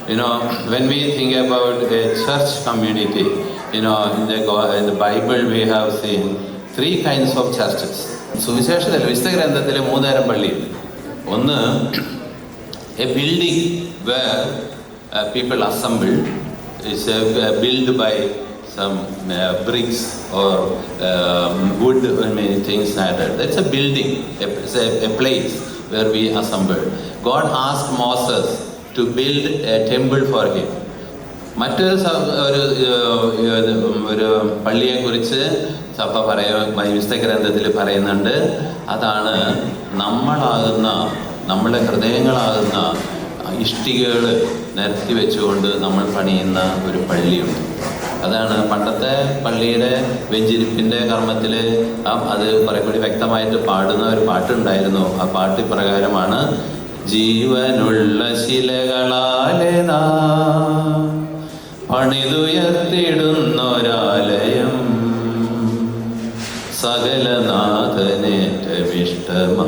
Speaker 7: You know, when we think about a church community, you know, in the Bible we have seen 3 kinds of churches. സുവിശേഷത്തിൽ വിശുദ്ധ ഗ്രന്ഥത്തിലെ 3 തരം പള്ളിയുണ്ട്. ഒന്ന്, a building where people assemble. It's built by some bricks or wood, many things added. That's a building, a place where we assemble. God asked Moses to build a temple for him. മറ്റൊരു പള്ളിയെക്കുറിച്ച് സഭ വിശുദ്ധ ഗ്രന്ഥത്തിൽ പറയുന്നുണ്ട്. അതാണ് നമ്മുടെ ഹൃദയങ്ങളാകുന്ന ഇഷ്ടികകൾ നിരത്തി വെച്ചുകൊണ്ട് നമ്മൾ പണിയുന്ന ഒരു പള്ളിയുണ്ട്. അതാണ് പണ്ടത്തെ പള്ളിയുടെ വെഞ്ചിരിപ്പിൻ്റെ കർമ്മത്തിൽ അത് കുറെ കൂടി വ്യക്തമായിട്ട് പാടുന്ന ഒരു പാട്ടുണ്ടായിരുന്നു. ആ പാട്ട് പ്രകാരമാണ്: ജീവനുള്ള ശിലകളാലെ നാം പണിതുയർത്തിടുന്നൊരാലയം, സകലനാഥനേറ്റമിഷ്ടമാ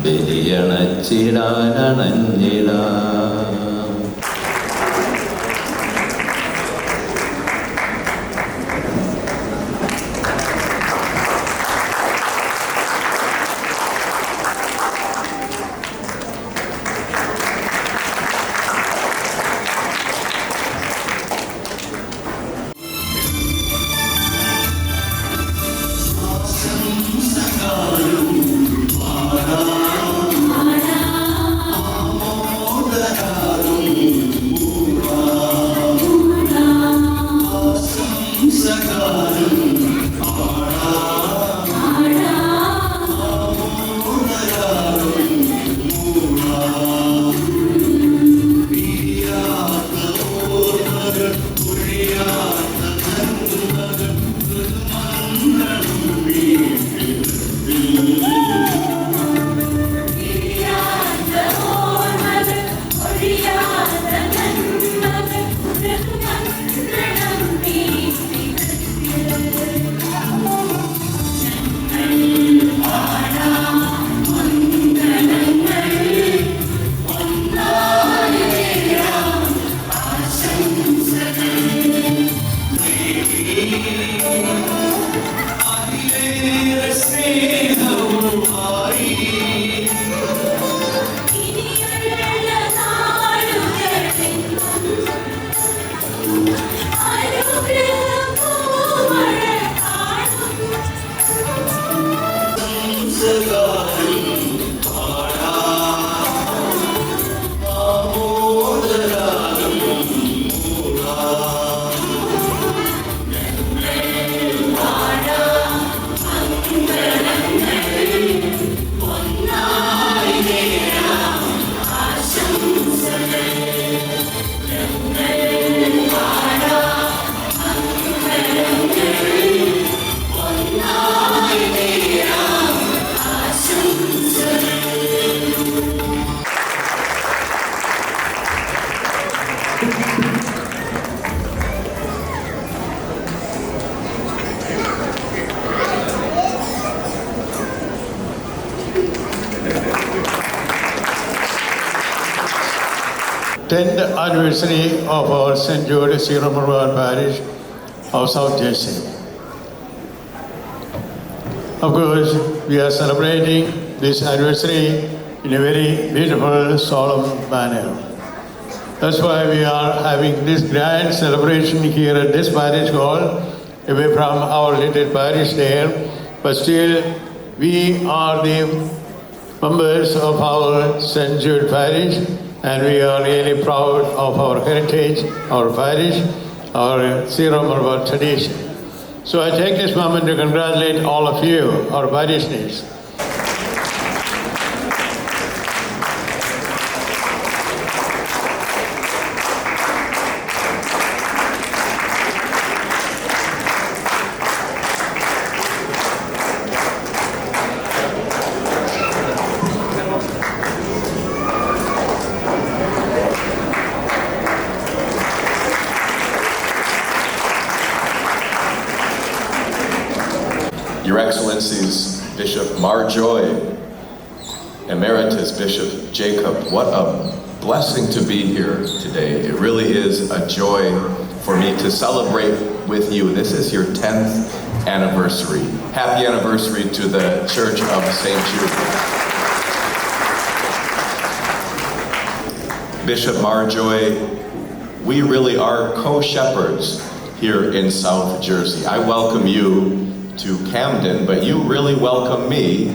Speaker 7: ബലിയണച്ചിടാനണഞ്ഞിടാ.
Speaker 11: 10th anniversary of our St. Jude Syro Malabar Parish of South Jersey. Of course, we are celebrating this anniversary in a very beautiful, solemn manner. That's why we are having this grand celebration here at this parish hall, away from our little parish there, but still we are the members of our St. Jude Parish, and we are really proud of our heritage, our parish, our Syro Malabar tradition. So I take this moment to congratulate all of you, our parishioners.
Speaker 4: Your Excellencies, Bishop Marjoy, Emeritus Bishop Jacob, what a blessing to be here today. It really is a joy for me to celebrate with you. This is your 10th anniversary. Happy anniversary to the Church of St. Jude. Bishop Marjoy, we really are co-shepherds here in South Jersey. I welcome you to Camden, but you really welcome me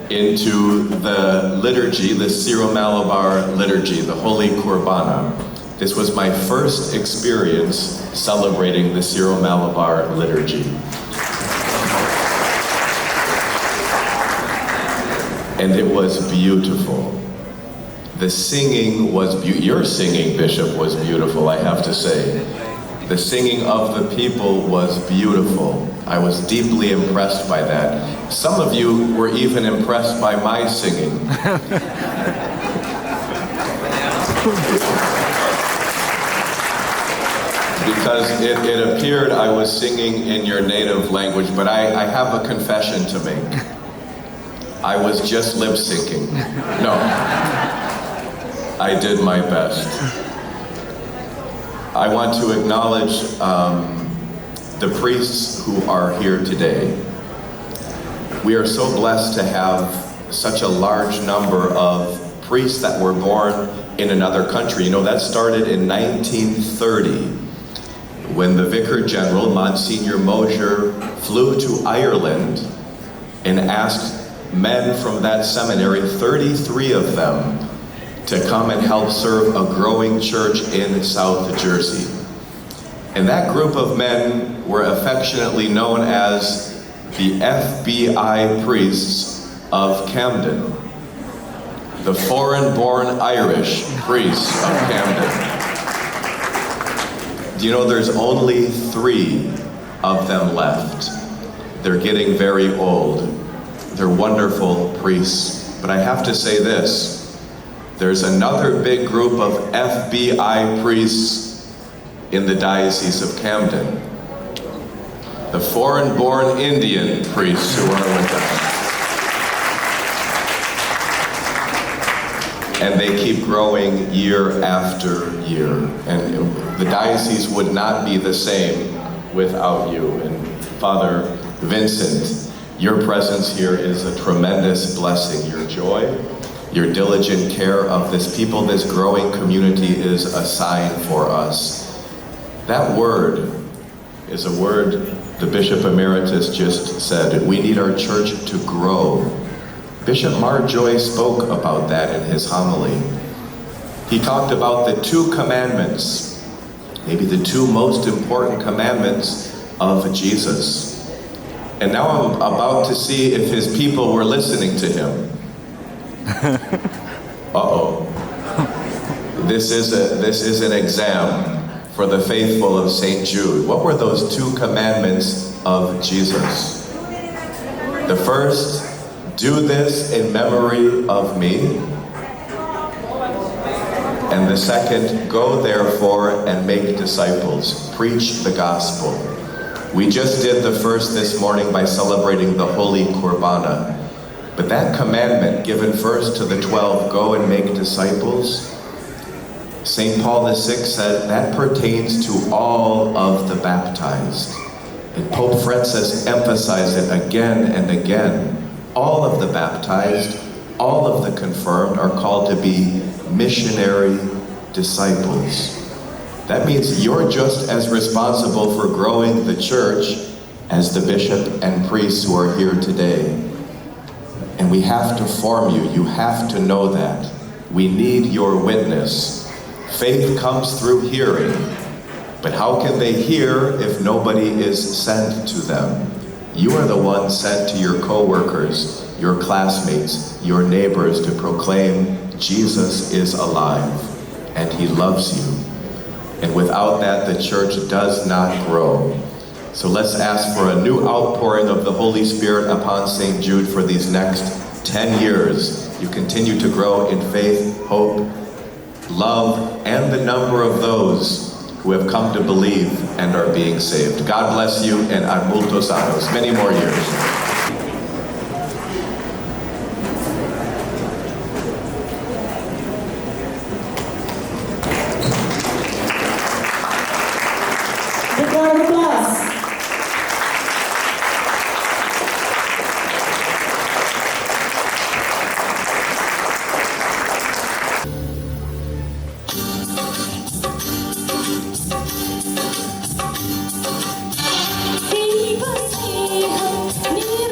Speaker 4: into the liturgy, the Syro Malabar liturgy, the Holy Qurbana. This was my first experience celebrating the Syro Malabar liturgy. And it was beautiful. The singing was beautiful. Your singing, Bishop, was beautiful, I have to say. The singing of the people was beautiful. I was deeply impressed by that. Some of you were even impressed by my singing. Because it appeared I was singing in your native language, but I have a confession to make. I was just lip syncing. No, I did my best. I want to acknowledge the priests who are here today. We are so blessed to have such a large number of priests that were born in another country. You know, that started in 1930 when the Vicar General, Monsignor Mosier, flew to Ireland and asked men from that seminary, 33 of them, to come and help serve a growing church in South Jersey. And that group of men were affectionately known as the FBI priests of Camden, the foreign-born Irish priests of Camden. Do you know there's only 3 of them left? They're getting very old. They're wonderful priests. But I have to say this, there's another big group of FBI priests in the Diocese of Camden. The foreign-born Indian priests who are with us. And they keep growing year after year. And the diocese would not be the same without you. And Father Vincent, your presence here is a tremendous blessing. Your joy, your diligent care of this people, this growing community is a sign for us. That word is a word the Bishop Emeritus just said. We need our church to grow. Bishop Marjoy spoke about that in his homily. He talked about the two commandments, maybe the two most important commandments of Jesus. And now I'm about to see if his people were listening to him. Uh-oh. This is an exam for the faithful of St. Jude. What were those two commandments of Jesus? The first, do this in memory of me. And the second, go therefore and make disciples. Preach the gospel. We just did the first this morning by celebrating the Holy Qurbana. But that commandment given first to the 12, go and make disciples, St. Paul VI said that pertains to all of the baptized. And Pope Francis emphasized it again and again. All of the baptized, all of the confirmed are called to be missionary disciples. That means you're just as responsible for growing the church as the bishop and priests who are here today. And we have to form you. You have to know that. We need your witness. Faith comes through hearing. But how can they hear if nobody is sent to them? You are the one sent to your co-workers, your classmates, your neighbors to proclaim Jesus is alive and he loves you. And without that, the church does not grow. So let's ask for a new outpouring of the Holy Spirit upon St. Jude for these next 10 years. You continue to grow in faith, hope, love, and the number of those who have come to believe and are being saved. God bless you and ad multos annos, many more years.
Speaker 12: Big round of applause. ദൈവസ്നേഹം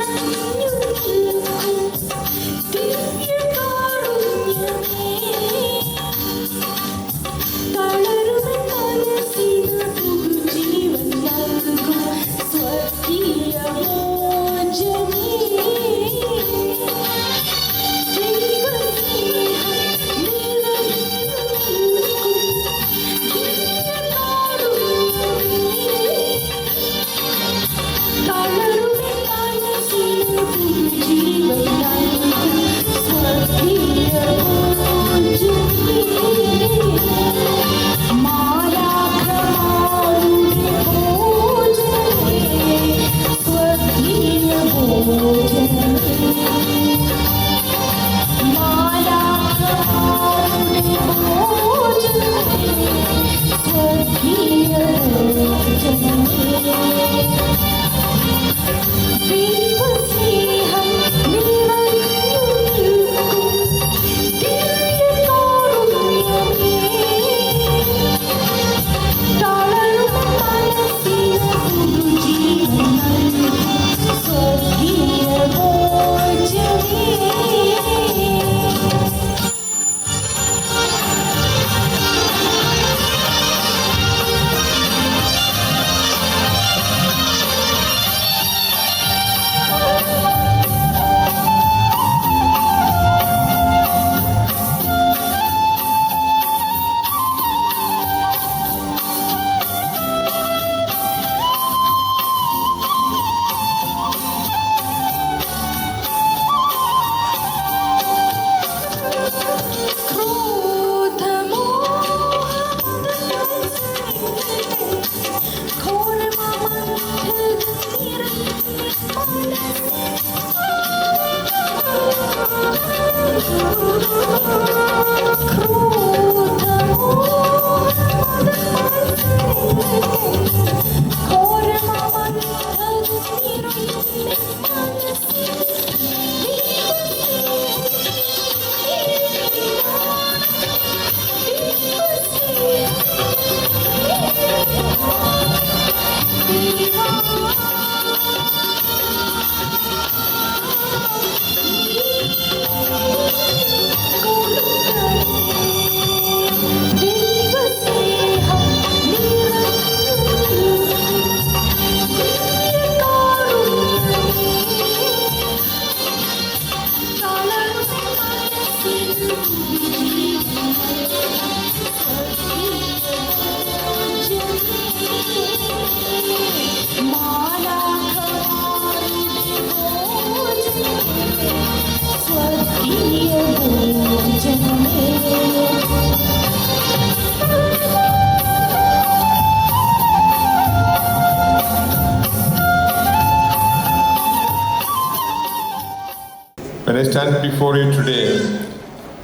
Speaker 3: I stand before you today,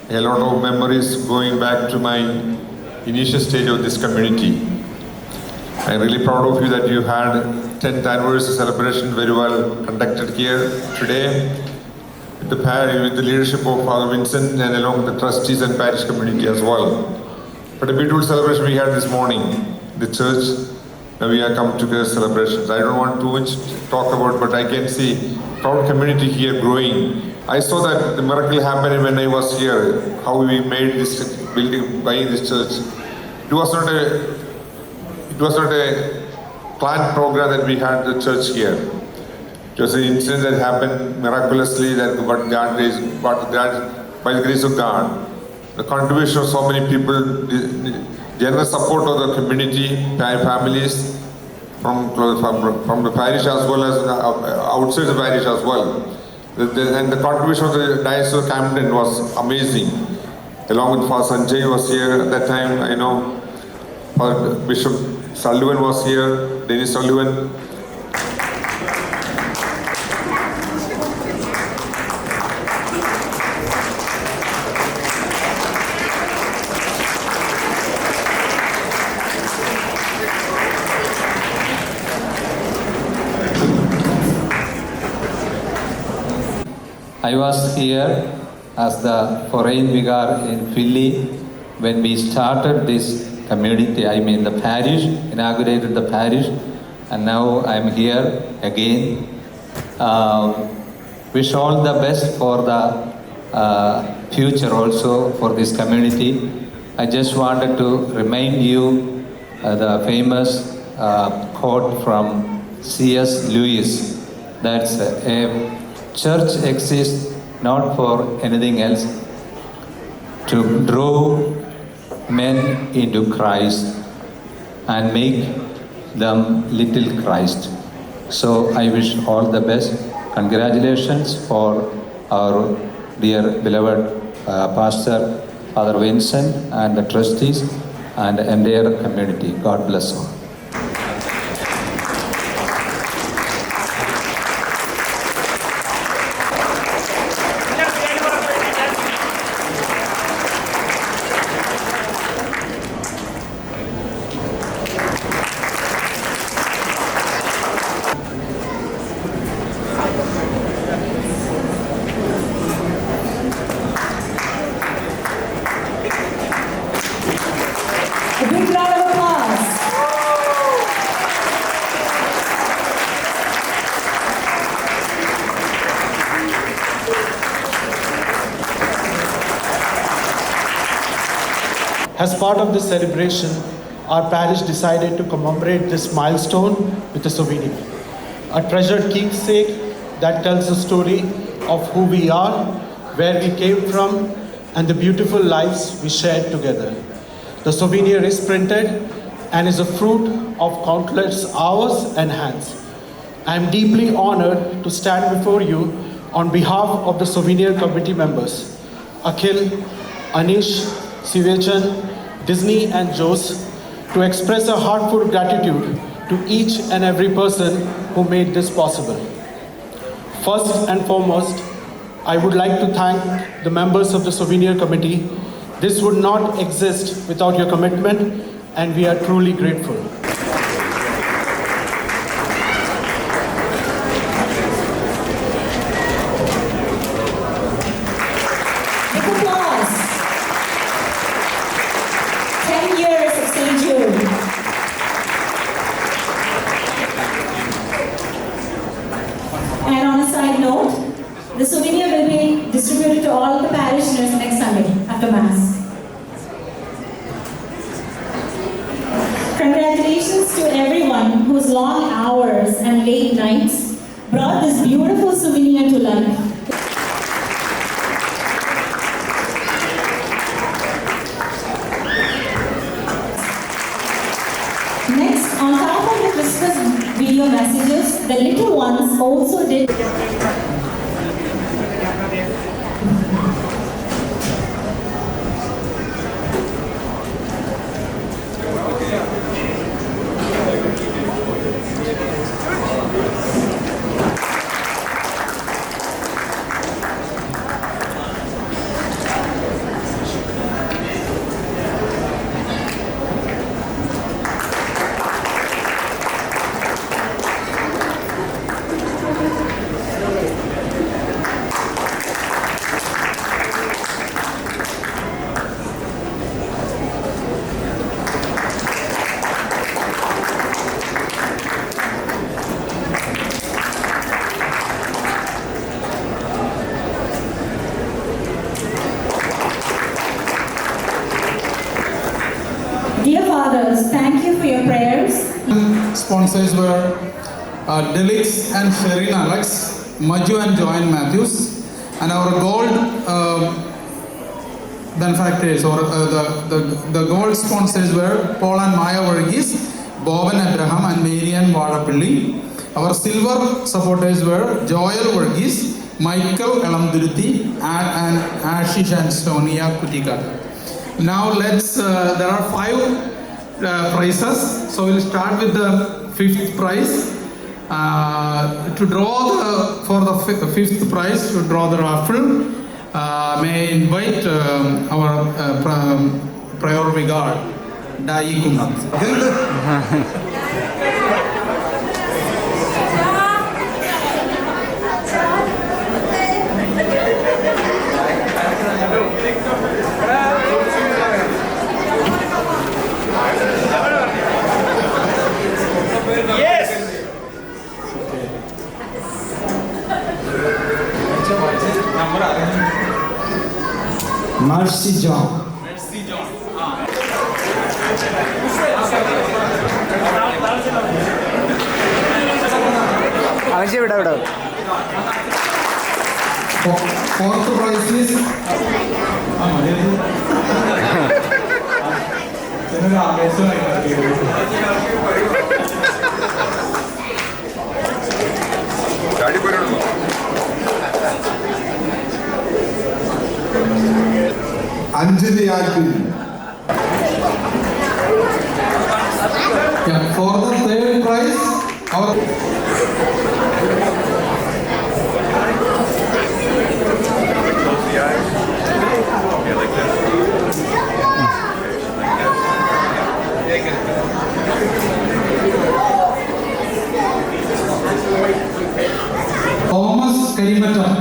Speaker 3: a lot of memories going back to my initial stage of this community. I'm really proud of you that you had 10th anniversary celebration very well conducted here today with the leadership of Father Vincent and along with the trustees and parish community as well. But a beautiful celebration we had this morning in the church. Now we have come together celebrations. I don't want too much to talk about, but I can see proud community here growing. I saw that the miracle happening when I was here, how we made this building, buying this church. It was not a planned program that we had the church here. It was an incident that happened miraculously that what God raised, but that by the grace of God, the contribution of so many people, the generous support of the community, families from the parish as well as outside the parish as well. And the contribution of the Diocese of Camden was amazing. Along with Father Sanjay was here at that time. I know Bishop Sullivan was here, Dennis Sullivan.
Speaker 16: I was here as the foreign vicar in Philly when we started this community, the parish, inaugurated the parish, and now I'm here again. Wish all the best for the future also for this community. I just wanted to remind you the famous quote from C.S. Lewis, that's a church exists not for anything else, to draw men into Christ and make them little Christ. So I wish all the best. Congratulations for our dear beloved Pastor Father Vincent and the trustees and the entire community. God bless all.
Speaker 17: As part of this celebration, our parish decided to commemorate this milestone with a souvenir, a treasured keepsake that tells the story of who we are, where we came from, and the beautiful lives we shared together. The souvenir is printed and is a fruit of countless hours and hands. I am deeply honored to stand before you on behalf of the souvenir committee members, Akhil, Anish, Sivechan, Disney and Jose, to express a heartfelt gratitude to each and every person who made this possible. First and foremost, I would like to thank the members of the Souvenir Committee. This would not exist without your commitment, and we are truly grateful.
Speaker 12: And on a side note, the souvenir will be distributed to all the parishioners next Sunday after Mass. Congratulations to everyone whose long hours and late nights brought this beautiful souvenir to life. Next, on top of the Christmas video messages, the little ones also did.
Speaker 13: sponsors were Delix and Sherin Alex, Maju and Joanne Matthews, and our gold benefactors or the gold sponsors were Paul and Maya Varghese, Bob and Abraham, and Marian Vadapilli. Our silver supporters were Joel Varghese, Michael Elamduruthi, and Ashish and Sonia Kutikar. Now there are 5 prizes, so we'll start with the 5th prize. To draw for the 5th prize, to draw the raffle, may I invite our priority guard, Dai Kumar.
Speaker 9: Mercy John.
Speaker 13: Fourth prize is
Speaker 9: Anjali Alpin.
Speaker 13: Yeah, for the 3rd prize, our Thomas Karimatam.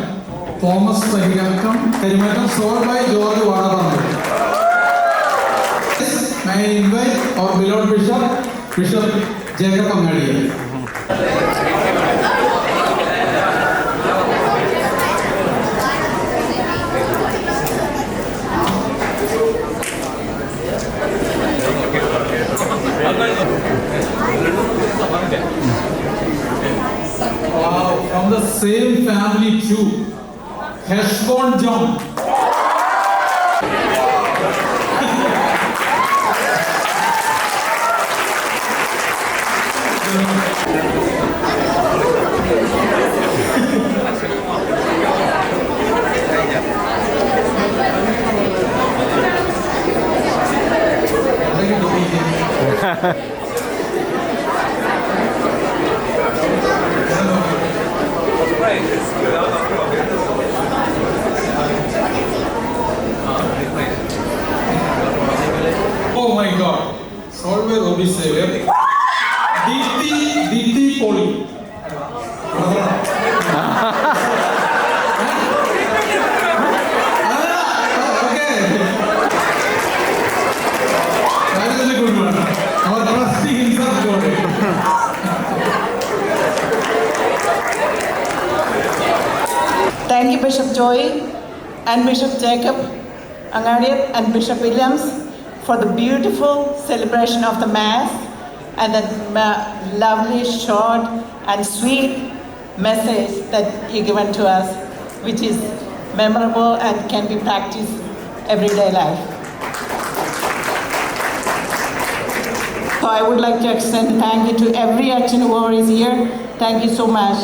Speaker 13: Thomas Karimatam, sold by George Vadabandu. May I invite our beloved Bishop Jacob Angadi. Wow, from the same family too. Heshbon John. Oh my God! Solve Robi Savior. Diti Poli. Okay. That is a good one. Our trustee himself got it.
Speaker 18: Thank you, Bishop Joy and Bishop Jacob Angadian and Bishop Williams for the beautiful celebration of the Mass and the lovely, short and sweet message that you given to us, which is memorable and can be practiced everyday life. So I would like to extend thank you to every action who is here. Thank you so much.